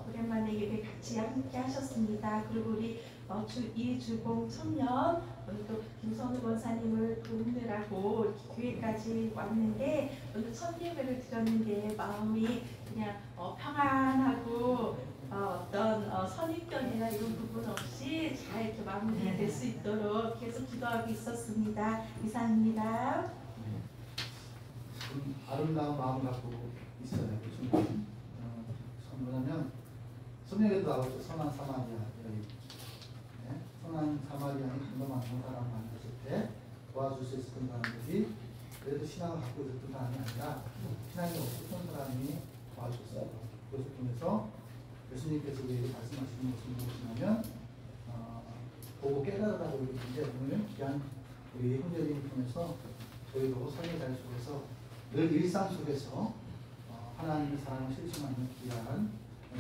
오랜만에 예배 같이 함께 하셨습니다. 그리고 우리 이주공 청년 오늘 또 김선우 권사님을 도우느라고 교회까지 왔는데 오늘 첫 예배를 드렸는데 마음이 그냥 평안하고 어떤 선입견이나 이런 부분 없이 잘 이렇게 마무리될 수 있도록 계속 기도하고 있었습니다. 이상입니다. 아름다운 마음 갖고 있어요. 요즘 뭐냐면 성경에도 나오죠. 선한 사마리아 여인. 네? 선한 사마리아인 강도만 한 사람 만났을 때 도와줄 수 있었던 사람들이 그래도 신앙을 갖고 있었던 사람이 아니라 신앙이 없었던 사람이 도와줬어요. 그것을 통해서 예수님께서 우리에게 말씀하시는 것은 무엇이냐면 보고 깨달으라고 이러는데 오늘 귀한 우리 훈련을 통해서 저희도 성의 잘 속에서 늘 일상 속에서 하나님의 사랑을 실천하는 귀한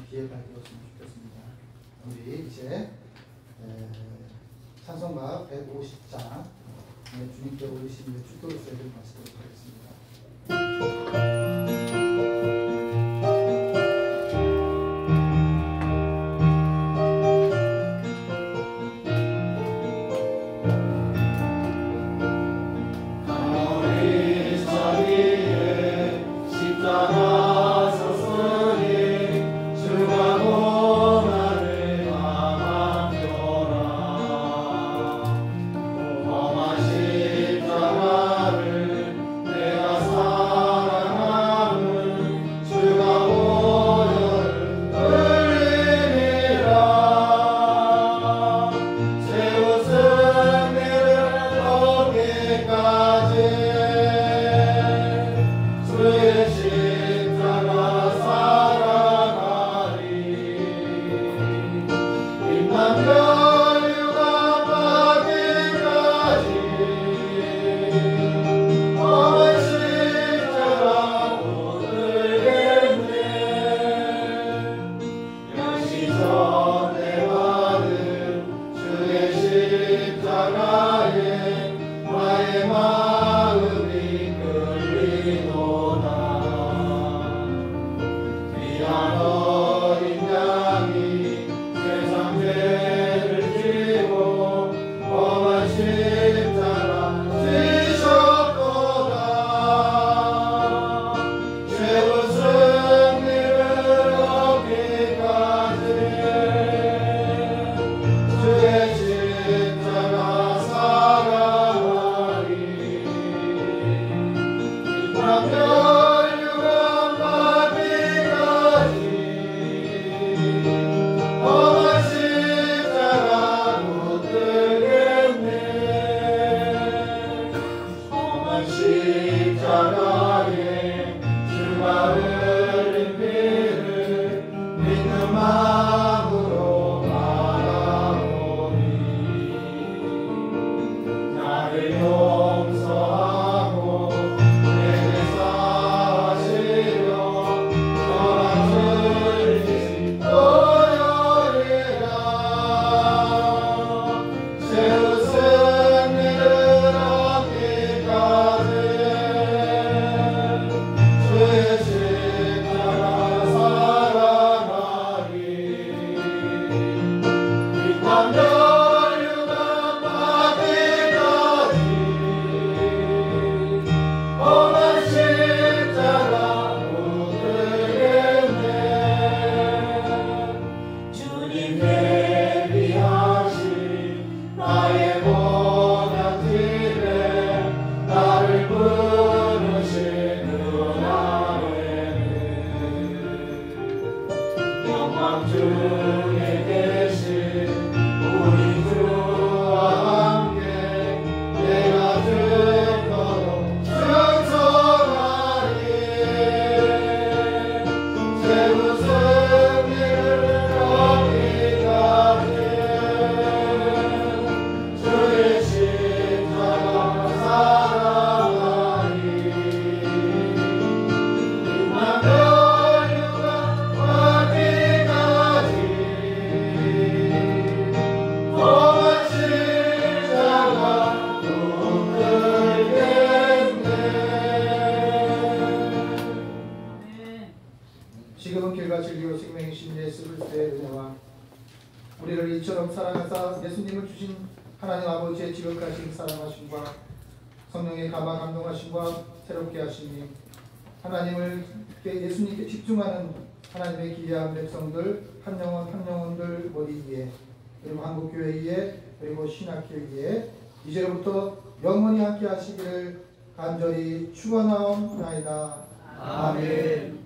기회가 되었으면 좋겠습니다. 우리 이제 찬송가 150장 주님께 올리신 축도를 마치도록 하겠습니다. 내가 사랑하 예수 그리스도의 은혜와 우리를 이처럼 사랑하사 예수님을 주신 하나님 아버지의 지극하신 사랑하심과 성령의 감화 감동하심과 새롭게 하심이 하나님을 예수님께 집중하는 하나님의 기대한 백성들 한 영혼들 모두 위에 그리고 한국교회 위에 그리고 신학교 위에 이제부터 영원히 함께 하시기를 간절히 축원하옵나이다. 아멘.